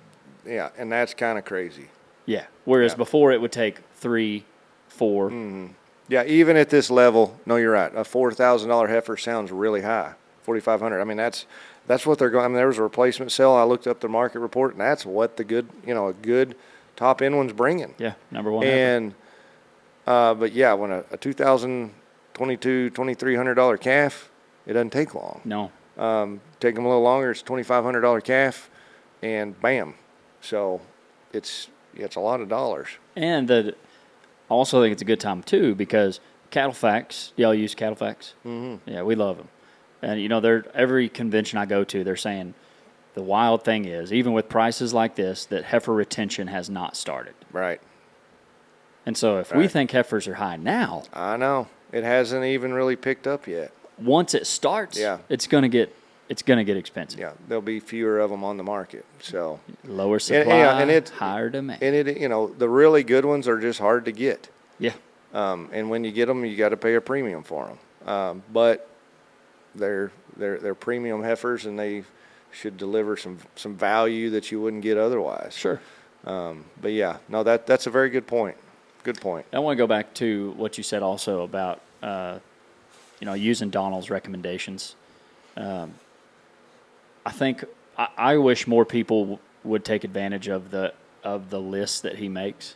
Yeah, and that's kind of crazy. Yeah. Whereas before it would take 3, 4. Yeah, even at this level, no, you're right. A $4,000 heifer sounds really high. $4,500. I mean, that's what they're going. I mean, there was a replacement sale. I looked up the market report, and that's what a good top end one's bringing. Yeah, number one. And but yeah, when a $2,000, $2,200, $2,300 calf, it doesn't take long. No. Take them a little longer. It's a $2,500 calf, and bam. So it's a lot of dollars. And I also think it's a good time too, because Cattle Facts. Y'all use Cattle Facts? Mm-hmm. Yeah, we love them. And every convention I go to, they're saying the wild thing is, even with prices like this, that heifer retention has not started. Right. And so if we think heifers are high now, I know it hasn't even really picked up yet. Once it starts, it's going to get expensive. Yeah, there'll be fewer of them on the market. So lower supply, and higher demand. And the really good ones are just hard to get. Yeah. And when you get them, you got to pay a premium for them. But they're premium heifers, and they should deliver some value that you wouldn't get otherwise. Sure. But yeah, no, that's a very good point. Good point. I want to go back to what you said also about using Donald's recommendations. I think I wish more people would take advantage of the list that he makes.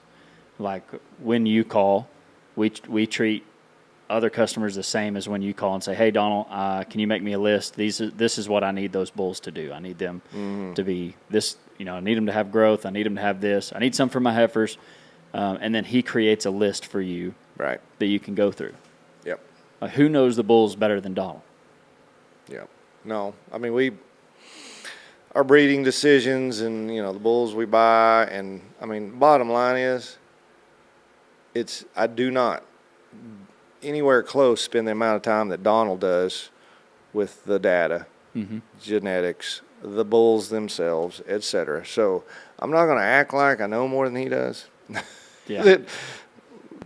Like, when you call, we treat other customers the same as when you call and say, "Hey, Donald, can you make me a list? This is what I need those bulls to do. I need them to be this. I need them to have growth. I need them to have this. I need some for my heifers." And then he creates a list for you, right, that you can go through. Yep. Who knows the bulls better than Donald? Yep. No, I mean, our breeding decisions and the bulls we buy, and I mean, bottom line is, I do not anywhere close spend the amount of time that Donald does with the data, genetics, the bulls themselves, etc. So I'm not going to act like I know more than he does. Yeah.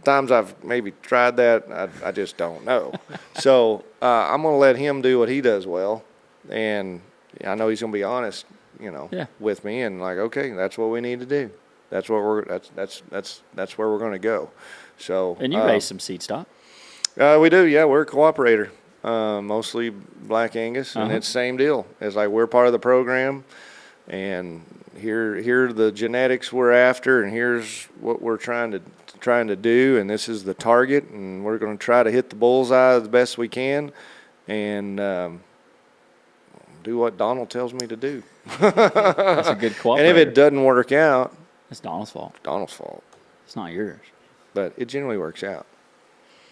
Times I've maybe tried that, I just don't know. So I'm going to let him do what he does well, and I know he's going to be honest, with me, and like, okay, that's what we need to do. That's what that's where we're going to go. So. And you raise some seed stock. We do, yeah. We're a cooperator, mostly Black Angus, and it's the same deal. It's like we're part of the program. and here are the genetics we're after, and here's what we're trying to do, and this is the target, and we're going to try to hit the bullseye the best we can, and do what Donald tells me to do. That's a good cooperator. And if it doesn't work out, it's Donald's fault. Donald's fault. It's not yours. But it generally works out.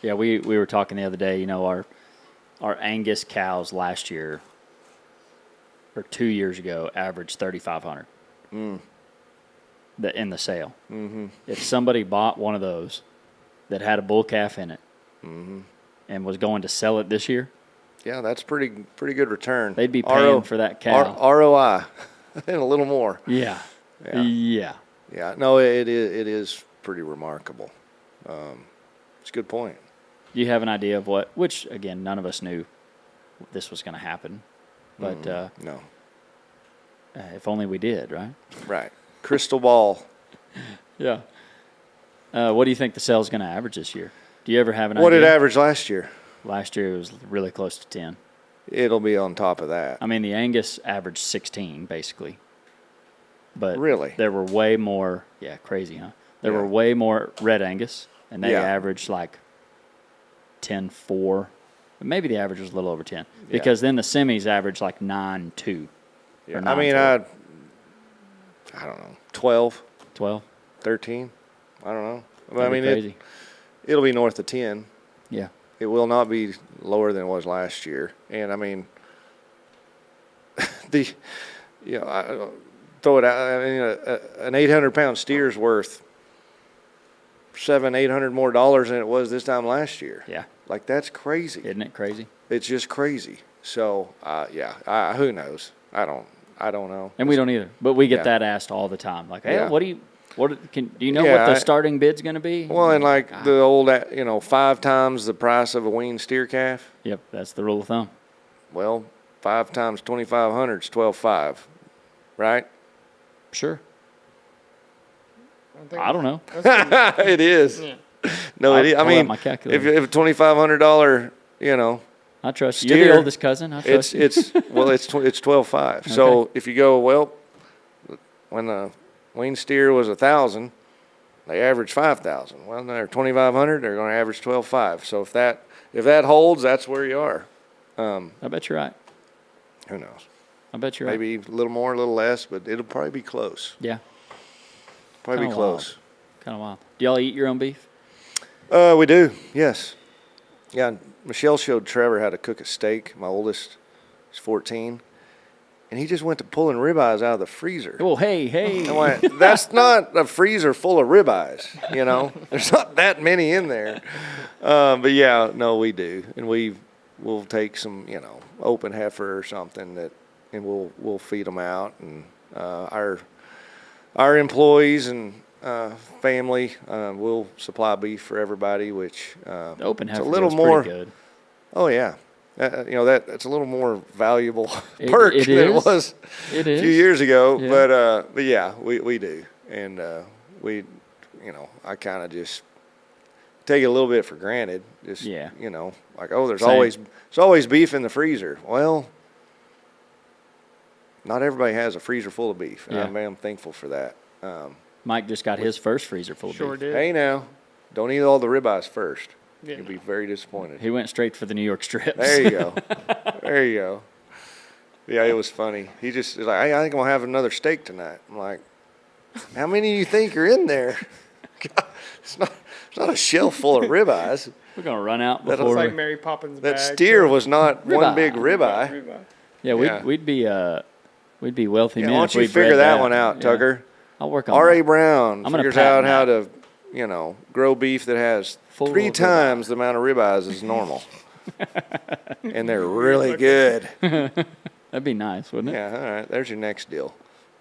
Yeah, we were talking the other day. Our Angus cows last year or 2 years ago averaged 3,500. In the sale. Mm-hmm. If somebody bought one of those that had a bull calf in it and was going to sell it this year, yeah, that's pretty good return. They'd be paying for that cow. ROI and a little more. Yeah. Yeah. No, it is pretty remarkable. It's a good point. Do you have an idea of which, again, none of us knew this was going to happen. But no. If only we did, right? Right. Crystal ball. Yeah. What do you think the sale is going to average this year? Do you ever have an idea? What did it average last year? Last year it was really close to 10. It'll be on top of that. I mean, the Angus averaged 16, basically. But really? There were way more, crazy, huh? There were way more red Angus, and they averaged like 10.4. Maybe the average was a little over 10. Because then the semis averaged like 9.2. Yeah. I mean, I don't know, 12, 13. I don't know. That'd be crazy. It'll be north of 10. Yeah. It will not be lower than it was last year. And I mean, I throw it out. I mean, an 800-pound steer's worth $700-800 more than it was this time last year. Yeah. Like, that's crazy. Isn't it crazy? It's just crazy. So, who knows? I don't know. And we don't either. But we get that asked all the time. Like, hey, do you know what the starting bid's going to be? Well, and like the old, 5 times the price of a weaned steer calf. Yep, that's the rule of thumb. Well, 5 times 2,500 is 12.5, right? Sure. I don't know. It is. Yeah. No, it is. I mean, if a $2,500, I trust you. Steer, you're the oldest cousin. I trust you. It's 12.5. Okay. So if you go, when the weaned steer was 1,000, they averaged 5,000. Well, they're 2,500. They're going to average 12.5. So if that holds, that's where you are. I bet you're right. Who knows? I bet you're right. Maybe a little more, a little less, but it'll probably be close. Yeah. Probably be close. Kind of wild. Do y'all eat your own beef? We do. Yes. Yeah. Michelle showed Trevor how to cook a steak. My oldest is 14. And he just went to pulling ribeyes out of the freezer. Oh, hey. I went, that's not a freezer full of ribeyes, There's not that many in there. But, we do. And we'll take some, open heifer or something and we'll feed them out. And our employees and family will supply beef for everybody, which the open heifer a little is more pretty good. Oh yeah, that's a little more valuable perk than it was a few years ago. Yeah. But yeah, we do, and we, I kind of just take it a little bit for granted. Just like, oh, there's always beef in the freezer. Well, not everybody has a freezer full of beef, and I'm thankful for that. Mike just got his first freezer full of beef. Sure did. Hey now, don't eat all the ribeyes first. Yeah. You'll be very disappointed. He went straight for the New York strips. There you go. There you go. Yeah, it was funny. He just was like, hey, I think I'm going to have another steak tonight. I'm like, how many do you think are in there? God, it's not a shelf full of ribeyes. We're going to run out before. It's like Mary Poppins' That bag. steer was not one big ribeye. Yeah, we'd be wealthy men why if don't you we figure that one out, Tucker? I'll work on R.A. that. Brown figures out how to, grow beef that has Full 3 times the amount of ribeyes as normal. And they're really good. That'd be nice, wouldn't it? Yeah, all right. There's your next deal.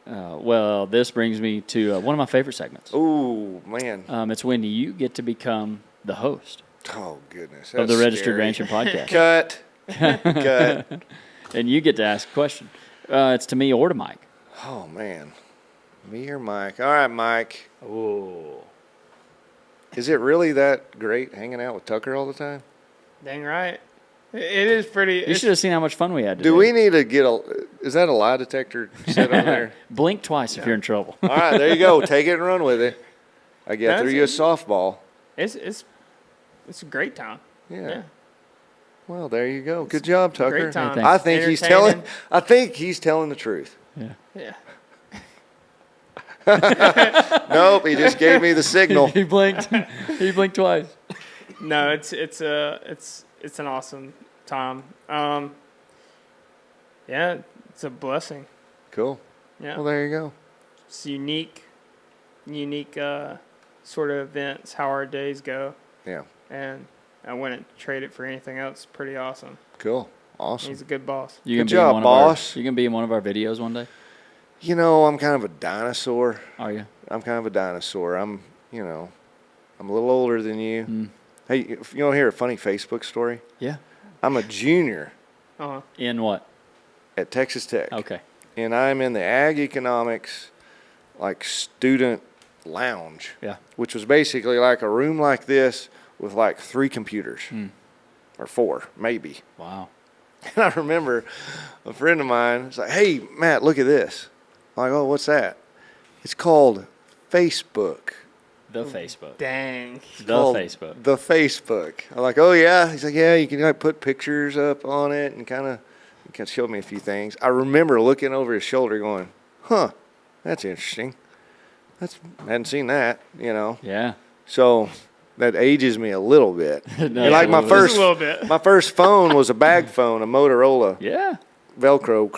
Well, this brings me to one of my favorite segments. Ooh, man. It's when you get to become the host Oh, goodness. of the Registered Rancher podcast. Cut. Cut. And you get to ask a question. It's to me or to Mike. Oh, man. Me or Mike? All right, Mike. Ooh. Is it really that great hanging out with Tucker all the time? Dang right. It is pretty. You should have seen how much fun we had today. Do we need to get is that a lie detector set over there? Blink twice if you're in trouble. All right, there you go. Take it and run with it. I That's threw you a it. softball. It's a great time. Yeah. Well, there you go. Good job, Tucker. Great time. Hey, I think he's telling. Entertaining. I think he's telling the truth. Yeah. Nope, he just gave me the signal. He blinked. He blinked twice. No, it's an awesome time. Yeah, it's a blessing. Cool. Yeah, Well, there you go. it's unique sort of events. How our days go, Yeah. and I wouldn't trade it for anything else. Pretty awesome. Cool. Awesome. He's a good boss. You Good can be job, in one boss. Of our, you can be in one of our videos one day. You know, I'm kind of a dinosaur. Are you? I'm kind of a dinosaur. I'm a little older than you. Mm. Hey, if you want to hear a funny Facebook story? Yeah. I'm a junior Uh-huh. In what? at Texas Tech. Okay. And I'm in the ag economics, like, student lounge. Yeah. Which was basically like a room like this with like 3 computers. Or 4, maybe. Wow. And I remember a friend of mine was like, "Hey, Matt, look at this." I'm like, "Oh, what's that?" It's called Facebook. The Facebook. Dang. The Called Facebook. The Facebook. I'm like, "Oh yeah." He's like, "Yeah, you can like put pictures up on it and kind of showed me a few things." I remember looking over his shoulder, going, "Huh, that's interesting. I hadn't seen that, you know." Yeah. So that ages me a little bit. No, And like my a little bit. first, Just a little bit. my first phone was a bag phone, a Motorola Yeah. Velcro.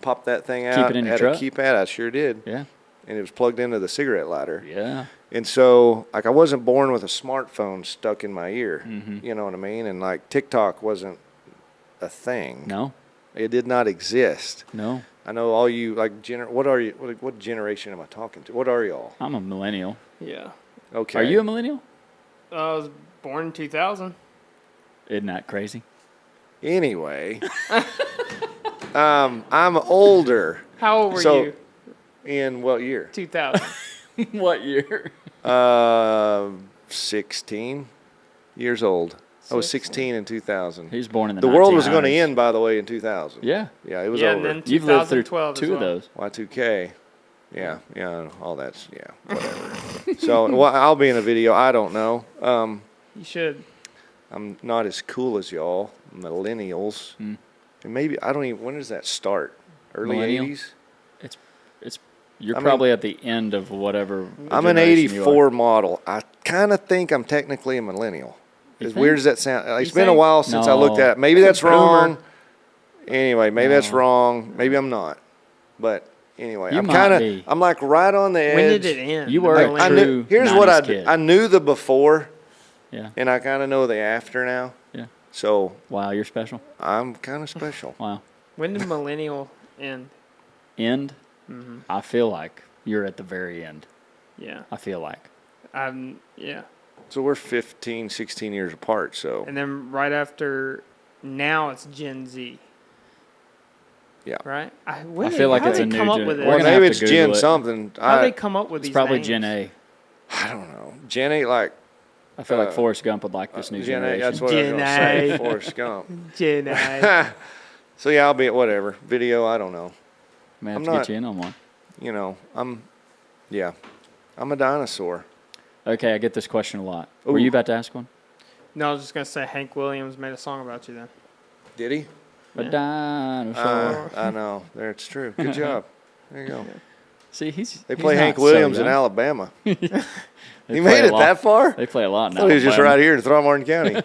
Pop that thing out. it in your had truck? a keypad. I sure did. Yeah. And it was plugged into the cigarette lighter. Yeah. And so, like, I wasn't born with a smartphone stuck in my ear. Mm-hmm. You know what I mean? And like TikTok wasn't a thing. No. It did not exist. No. I know all you like. What are you? What generation am I talking to? What are y'all? I'm a millennial. Yeah. Okay. Are you a millennial? I was born in 2000. Isn't that crazy? Anyway, I'm older. How old were So- you? In what year? 2000. What year? 16 years old. I was 16 in 2000. He was born in the The world was 1900s. going to end, by the way, in 2000. Yeah. Yeah, it was Yeah, over. and then You've lived through 2012 as 2 of well. those. Y2K. Yeah, all that's, whatever. So, well, I'll be in a video. I don't know. You should. I'm not as cool as y'all, millennials. Mm. And maybe, I don't even, when does that start? Early Millennial? 80s? You're I mean- probably at the end of whatever. I'm an generation you are. 84 model. I kind of think I'm technically a millennial. You As think? weird as that sounds, it's You been a think? while since I looked No. at it. Maybe that's Boomer. wrong. Anyway, maybe that's No. wrong. Maybe I'm not. But anyway, You I'm might kind be. of, I'm like right on the edge. When did it end? You The were a millennial- I true knew, here's what 90s kid. I knew the before, Yeah. and I kind of know the after now. Yeah. So Wow, you're special. I'm kind of special. Wow. When did millennial end? End? Mm-hmm. I feel like you're at the very end. Yeah. I feel like. Yeah. So we're 15, 16 years apart. So And then right after, now it's Gen Z. Yeah. Right? I feel like it's a new come up gen- with it? we're well, gonna maybe have it's to Gen Google it. something. How do they come up with It's these probably names? Gen A. I don't know. Gen A, like I feel like Forrest Gump would like this new Gen A. generation. That's what I was Gen going to say. A. Forrest Gump. Gen A. So yeah, I'll be at whatever video. I don't know. May have I'm to not- get you in on one. You know, I'm a dinosaur. Okay, I get this question a lot. Were Ooh. you about to ask one? No, I was just going to say Hank Williams made a song about you then. Did he? A Yeah. dinosaur. I know. There, it's true. Good job. There you go. See, They he's play not Hank so Williams in young. Alabama. They He play made a it lot. that far? They play a lot I now. thought he was just right here in Throckmorton County.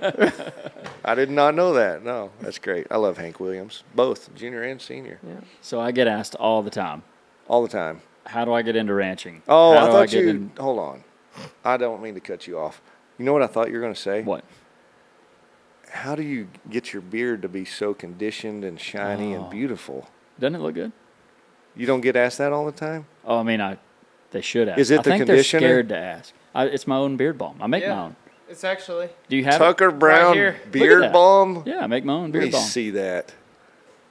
I did not know that. No, that's great. I love Hank Williams, both junior and senior, Yeah. So I get asked all the time, all the time. how do I get into ranching? Oh, How I do thought get you. in- Hold on. I don't mean to cut you off. You know what I thought you were going to say? What? How do you get your beard to be so conditioned and shiny Oh. and beautiful? Doesn't it look good? You don't get asked that all the time? Oh, I mean, they should ask. Is it I the think conditioner? they're scared to ask. It's my own beard balm. I make my own. It's actually. Do you have it? Tucker Brown here. beard that. balm? Yeah, I make my own Let beard me balm. see that.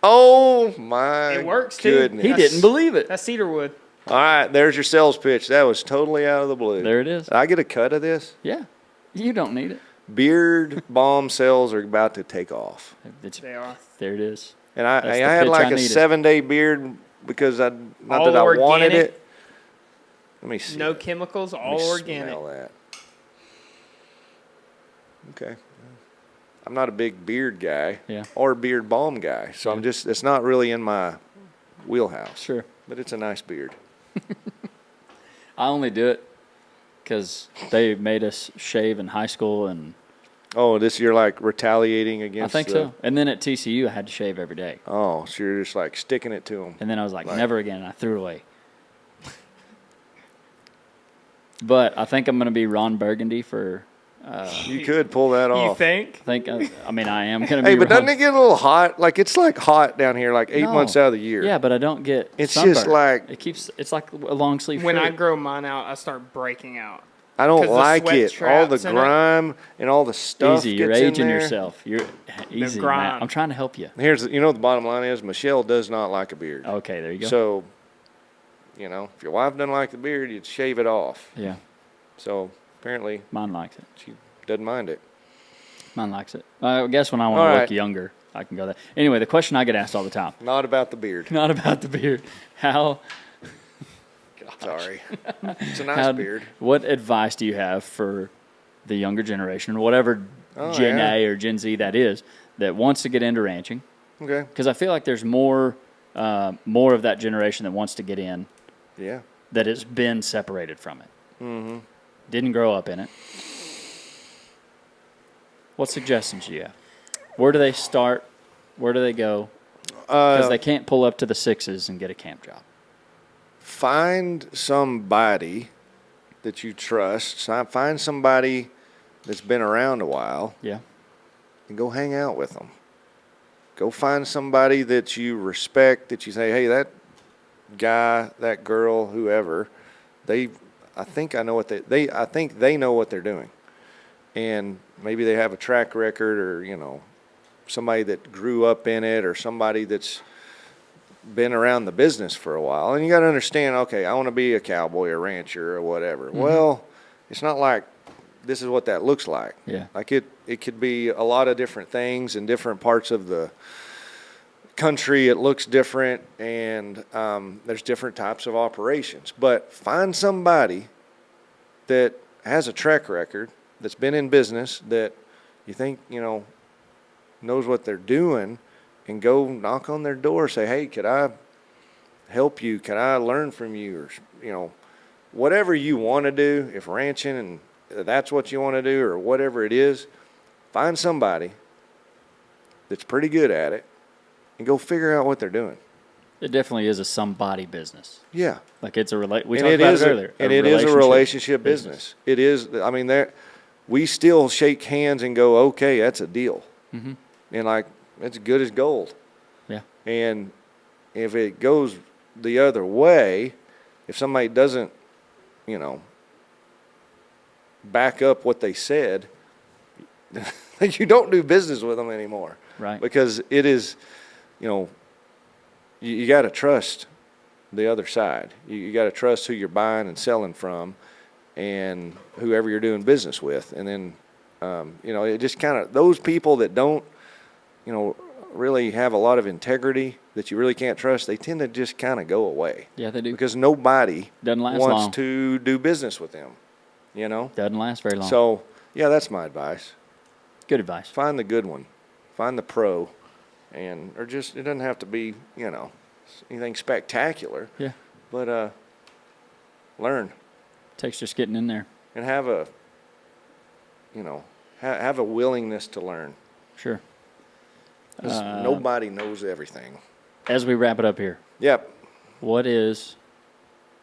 Oh, my It works, too. goodness. He didn't believe it. That's cedarwood. All right, there's your sales pitch. That was totally out of the blue. There it is. Did I get a cut of this? Yeah. You don't need it. beard balm sales are about to take off. They are. There it is. And That's I the had pitch like I a needed. 7-day beard because not All that I wanted organic. it. Let me see. No it. chemicals, Let me all organic. Smell that. Okay. I'm not a big beard guy or beard balm guy, so I'm just, it's not really in my wheelhouse. Sure. But it's a nice beard. I only do it because they made us shave in high school, and Oh, you're like retaliating I against think the, so. And then at TCU, I had to shave every day. Oh, so you're just like sticking it to them. And then I was like, never again, and I threw it away. But I think I'm going to be Ron Burgundy for. You could pull that You off. think? I mean, I am going to be. Hey, but Ron. doesn't it get a little hot? Like, it's like hot down here, like 8 No. months out of the year. Yeah, but I don't get. It's sunburn. just like- it keeps. It's like a long sleeve When shirt. I grow mine out, I start breaking out. I don't 'Cause the like sweat it. All the traps in it. grime and all the stuff Easy, you're gets in aging there. yourself. You're easy, grime. Matt. I'm trying to help you. You know what the bottom line is? Michelle does not like a beard. Okay, there you go. So, if your wife doesn't like the beard, you'd shave it off. Yeah, So, apparently, mine likes it. she doesn't mind it. Mine likes it. I guess when I want All to right. look younger, I can go there. Anyway, the question I get asked all the time, Not about the beard. not about the beard. How Sorry. It's a nice How- beard. What advice do you have for the younger generation, whatever Gen yeah. A or Gen Z that is, that wants to get into ranching? Okay. Because I feel like there's more of that generation that wants to get in Yeah. that has been separated from it. Mm-hmm. Didn't grow up in it. What suggestions do you have? Where do they start? Where do they go? Because they can't pull up to the sixes and get a camp job. Find somebody that you trust. Find somebody that's been around a while Yeah. and go hang out with them. Go find somebody that you respect, that you say, hey, that guy, that girl, whoever, I think they know what they're doing. And maybe they have a track record, or, somebody that grew up in it, or somebody that's been around the business for a while. And you got to understand, okay, I want to be a cowboy or rancher or whatever. Mm-hmm. Well, it's not like this is what that looks like. Yeah. Like it could be a lot of different things in different parts of the country. It looks different, and there's different types of operations. But find somebody that has a track record, that's been in business, that you think, knows what they're doing, and go knock on their door, say, hey, could I help you? Can I learn from you? Or, whatever you want to do, if ranching and that's what you want to do, or whatever it is, find somebody that's pretty good at it and go figure out what they're doing. It definitely is a somebody business. Yeah. Like it's a we And talked about it earlier. And it is a relationship business. It is, we still shake hands and go, okay, that's a deal. Mm-hmm. And it's good as gold. Yeah. And if it goes the other way, if somebody doesn't, back up what they said, you don't do business with them anymore. Right. Because it is, you got to trust the other side. You got to trust who you're buying and selling from, and whoever you're doing business with. And then, it just kind of, those people that don't, really have a lot of integrity, that you really can't trust, they tend to just kind of go away. Yeah, they do. Because nobody Doesn't last wants long. to do business with them, Doesn't last very long. So, yeah, that's my advice. Good advice. Find the good one. Find the pro. It doesn't have to be, anything spectacular. Yeah. But learn. Takes just getting in there. And have a, have a willingness to learn. Sure. 'Cause nobody knows everything. As we wrap it up here, Yep. what is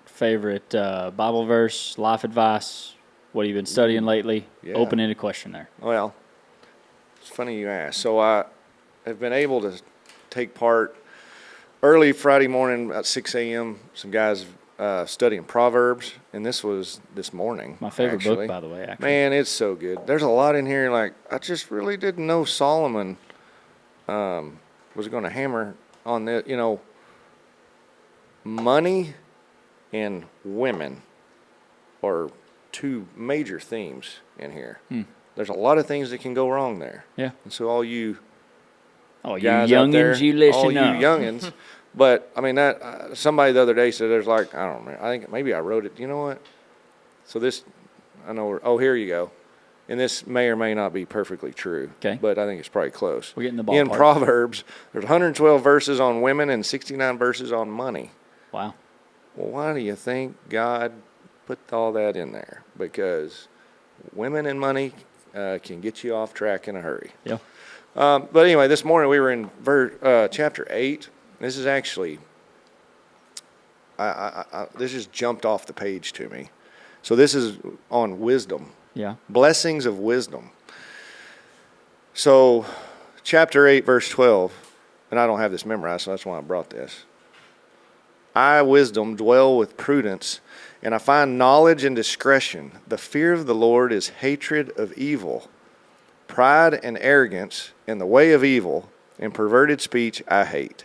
favorite Bible verse, life advice? What have you been studying lately? Yeah. Open-ended question there. Well, it's funny you ask. So I have been able to take part early Friday morning at 6 a.m. Some guys studying Proverbs, and this was this morning. My favorite actually. book, by the way. Actually. Man, it's so good. There's a lot in here. I just really didn't know Solomon was going to hammer on this. Money and women are two major themes in here. there's a lot of things that can go wrong there. Yeah. And so all you Oh, you guys out there, youngins, you listen all you up. youngins. But I mean that somebody the other day said there's like, I don't remember. I think maybe I wrote it. You know what? So this, I know. Oh, here you go. And this may or may not be perfectly true. Okay. But I think it's probably close. We're getting the In ballpark. Proverbs, there's 112 verses on women and 69 verses on money. Wow. Well, why do you think God put all that in there? Because women and money can get you off track in a hurry. Yeah. But anyway, this morning we were in chapter 8. This is actually, this just jumped off the page to me. So this is on wisdom. Yeah. Blessings of wisdom. So chapter 8, verse 12, and I don't have this memorized, so that's why I brought this. I, wisdom, dwell with prudence, and I find knowledge and discretion. The fear of the Lord is hatred of evil. Pride and arrogance in the way of evil and perverted speech I hate.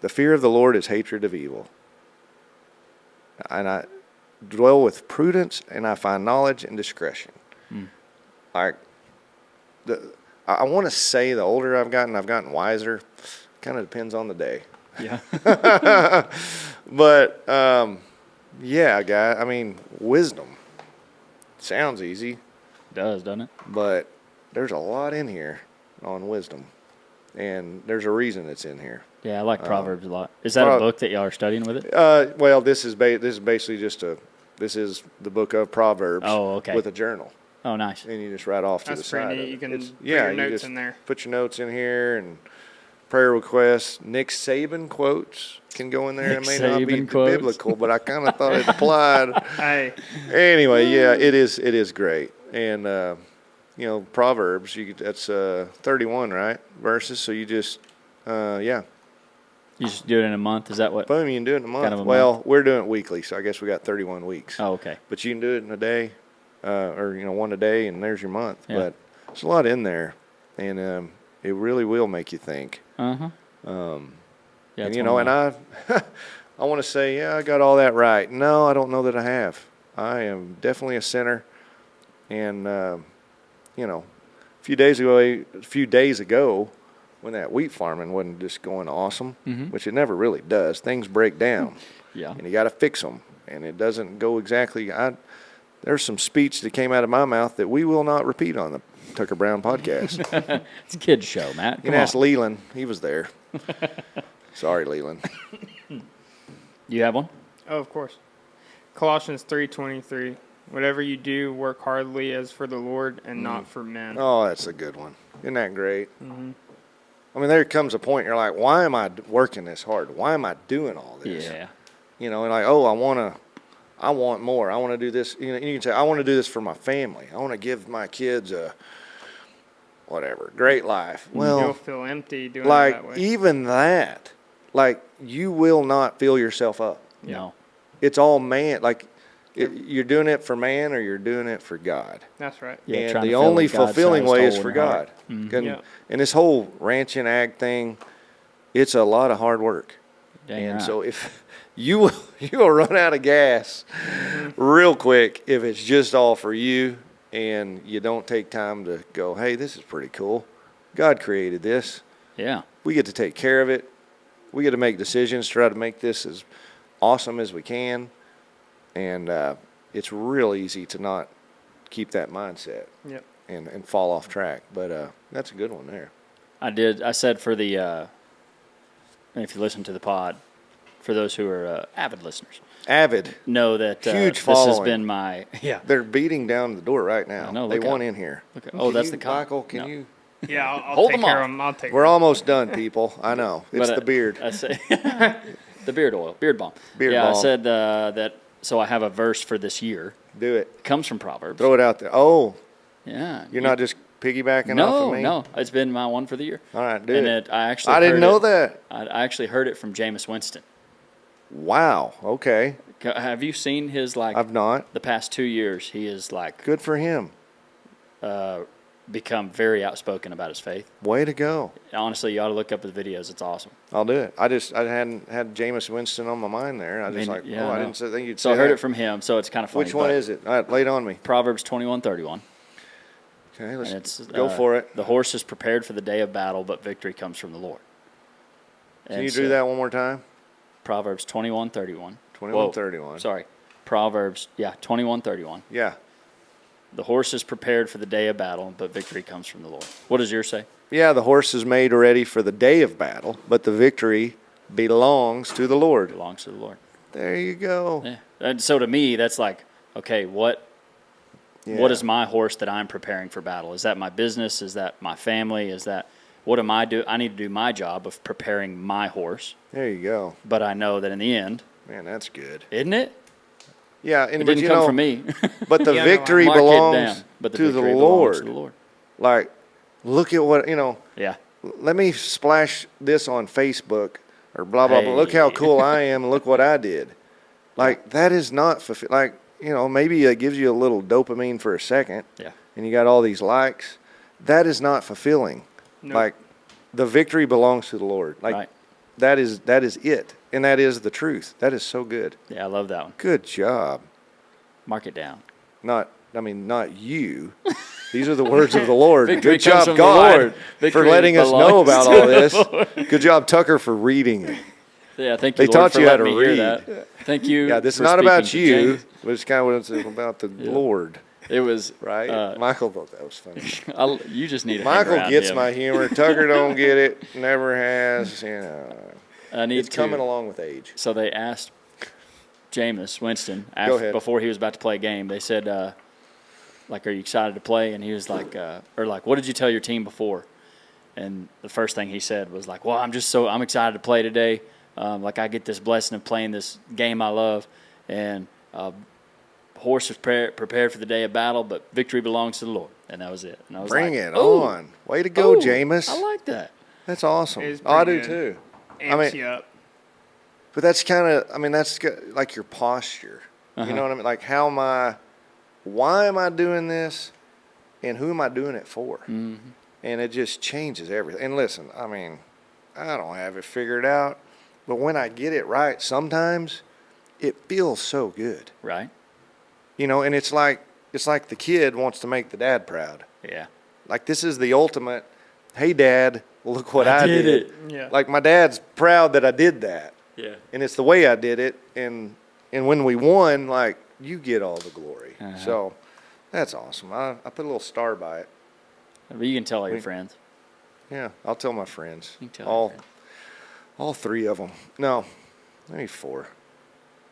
The fear of the Lord is hatred of evil. And I dwell with prudence, and I find knowledge and discretion. Like, I want to say the older I've gotten wiser. Kind of depends on the day. Yeah. But, yeah, guy. I mean, wisdom. Sounds easy, It does, doesn't it? but there's a lot in here on wisdom. And there's a reason it's in here. Yeah, I like Proverbs a lot. Is that a book that y'all are studying with it? Well, this is basically just this is the book of Proverbs. Oh, okay. With a journal. Oh, nice. And you just write off to That's the side. pretty neat. of it. You can It's- put your you notes just in there. Put your notes in here and prayer requests. Nick Saban quotes can go in there. Nick It may not be Saban quotes. biblical, but I kind of thought it applied. Hey, Anyway, yeah, it is great. And you know, Proverbs, that's 31, right? Verses. So you just yeah. You just do it in a month? Is that what? Boom, you can do it in a month. Kind of a Well, we're doing it weekly, so I guess we got 31 weeks. Oh, okay. But you can do it in a day, or one a day, and there's your month. Yeah. But there's a lot in there, and it really will make you think. Uh-huh. Yeah, Yeah, and it's you one know, of and I want to say, yeah, I got all that right. No, I don't know that I have. I am definitely a sinner, and you know, a few days ago, when that wheat farming wasn't just going awesome, which it never really does. Things break down. Yeah. And you got to fix them, and it doesn't go exactly. There's some speech that came out of my mouth that we will not repeat on the Tucker Brown podcast. It's a kid's show, Matt. You Come can ask on. Leland; he was there. Sorry, Leland. You have one? oh, of course. Colossians 3:23. Whatever you do, work heartily as for the Lord and not for men. Oh, that's a good one. Isn't that great? I mean, there comes a point you're like, why am I working this hard? Why am I doing all this? Yeah. You know, and like, oh, I want more. I want to do this. You know, you can say, I want to do this for my family. I want to give my kids a whatever, great life. Well, You'll feel empty doing it like that way. even that, like you will not fill yourself up. No. It's all man. Like you're doing it for man, or you're doing it for God. That's right. Yeah, And trying to the fill only a God-sized fulfilling way is hole for in the heart. God. Yeah. And this whole ranch and ag thing, it's a lot of hard work. Dang And right. so if you will run out of gas real quick if it's just all for you and you don't take time to go, hey, this is pretty cool. God created this. Yeah. We get to take care of it. We get to make decisions, try to make this as awesome as we can. And it's real easy to not keep that mindset Yep. and fall off track. But that's a good one there. I said for the, if you listen to the pod, for those who are avid listeners, Avid. know that Huge this has following. been my, yeah. They're beating down the door right now. I know, They look want out. in here. Look at- oh, that's the cop. Michael, can No. you? Yeah, I'll Hold take them care off. of them. I'll take We're care of almost done, people. I know. It's But, the beard. I say the beard oil, beard balm. Beard yeah, I balm. said that. So I have a verse for this year. Do it. It comes from Proverbs. Throw it out there. Oh, Yeah. you're not just piggybacking off of me? No. It's been my one for the year. All right, do and it. I actually I didn't heard know it- that. I actually heard it from Jameis Winston. Wow. Okay. Have you seen his I've not. the past 2 years? He is like Good for him. become very outspoken about his faith. Way to go. Honestly, you ought to look up his videos. It's awesome. I'll do it. I hadn't had Jameis Winston on my mind there. I was I like, know. I didn't think you'd say So I heard that. it from him, so it's kind of funny. Which one is it? All right, lay it on me. Proverbs 21:31. Okay, And it's go for it. The horse is prepared for the day of battle, but victory comes from the Lord. Can you do that one more time? Proverbs 21:31. 21:31. Sorry. Proverbs, 21:31. Yeah. The horse is prepared for the day of battle, but victory comes from the Lord. What does yours say? Yeah, the horse is made ready for the day of battle, but the victory belongs to the Lord. Belongs to the Lord. There you go. Yeah. And so to me, that's like, okay, what is my horse that I'm preparing for battle? Is that my business? Is that my family? Is that what am I do? I need to do my job of preparing my horse. There you go. But I know that in the end, Man, that's good. isn't it? Yeah, It didn't come from me. But the Yeah, no, victory Mark it belongs down. But the to the victory belongs to Lord. the Lord. Like, look at what, Yeah. let me splash this on Facebook or blah, blah, blah. Look how Hey. cool I am and look what I did. Like, that is not, like, maybe it gives you a little dopamine for a second. Yeah. And you got all these likes. That is not fulfilling. No. Like, the victory belongs to the Lord. Like, Right. that is it. And that is the truth. That is so good. Yeah, I love that one. Good job. Mark it down. Not you. These are the words of the Lord. Victory Good comes job, from the God, Lord. for Victory letting us know belongs about to all the this. Lord. Good job, Tucker, for reading it. Yeah, thank you, They Lord, taught for you how letting to me hear read. that. Thank you. Yeah, this is for not about speaking to you, James. but it's kind of what it's about the Lord, It was right? Michael thought that was funny. you just need to hang Michael around gets him. my humor. Tucker don't get it. Never has. I need It's to. coming along with age. So they asked Jameis Winston Go ahead. before he was about to play a game. They said, "Like, are you excited to play?" And he was like, "What did you tell your team before?" And the first thing he said was like, "Well, I'm excited to play today. Like, I get this blessing of playing this game I love, and horse is prepared for the day of battle, but victory belongs to the Lord." And that was it. And I was Bring like, it "Ooh, on. Way to go, ooh, Jameis. I like that. That's awesome. It is I pretty do good. too. Amps you up. But that's kind of, that's like your posture. Uh-huh. You know what I mean? Like, why am I doing this, and who am I doing it for? Mm-hmm. And it just changes everything. And listen, I don't have it figured out, but when I get it right, sometimes it feels so good. Right? And it's like the kid wants to make the dad proud. Yeah. Like, this is the ultimate, hey, Dad, look what I did it. Yeah. Like, my dad's proud that I did that. Yeah. And it's the way I did it. And when we won, like, you get all the glory. Uh-huh. So that's awesome. I put a little star by it. But you can tell all your friends. Yeah, I'll tell my friends. You can tell your friends. All three of them. No, maybe four.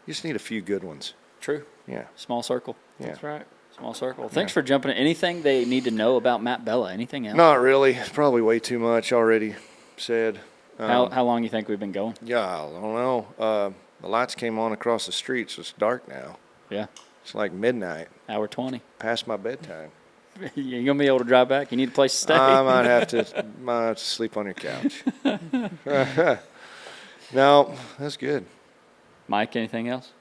You just need a few good ones. True. Yeah. Small circle. Yeah. That's right. Small circle. Thanks for jumping in. Anything they need to know about Matt Bellah? Anything else? Not really. It's probably way too much already said. How long you think we've been going? Yeah, I don't know. The lights came on across the street, so it's dark now. Yeah. It's like midnight, Hour 20. past my bedtime. You going to be able to drive back? You need a place to stay? I might have to sleep on your couch. No, that's good. Mike, anything else?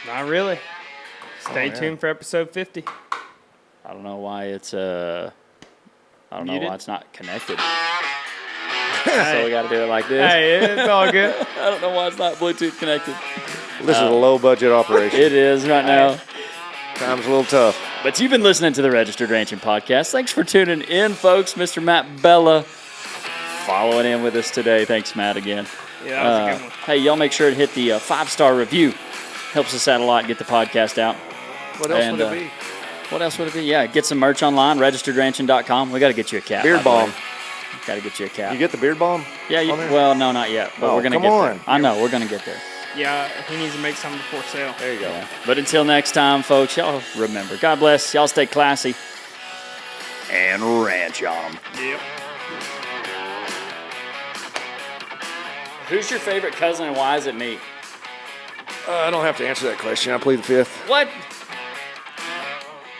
Not really. Stay yeah. tuned for episode 50. I don't know why it's I don't know Muted? why it's not connected. So we got to do it like this. Hey, it's all good. I don't know why it's not Bluetooth connected. This is a low-budget operation. It is right now. Time's a little tough. But you've been listening to the Registered Ranching Podcast. Thanks for tuning in, folks. Mr. Matt Bellah following in with us today. Thanks, Matt, again. Yeah, that was a good one. Hey, y'all make sure to hit the 5-star review. Helps us out a lot, get the podcast out. What else And, would it be? What else would it be? Yeah, get some merch online, registeredranching.com. We got to get you a cap. Beard balm. Got to get you a cap. You get the beard balm? Yeah, on there? well, no, not yet, but Oh, we're going to come get on. there. I know, we're going to get there. Yeah, he needs to make something before sale. There you go. Yeah. But until next time, folks, y'all remember, God bless. Y'all stay classy and ranch on them. Yep. Who's your favorite cousin and why is it me? I don't have to answer that question. I plead the fifth. What?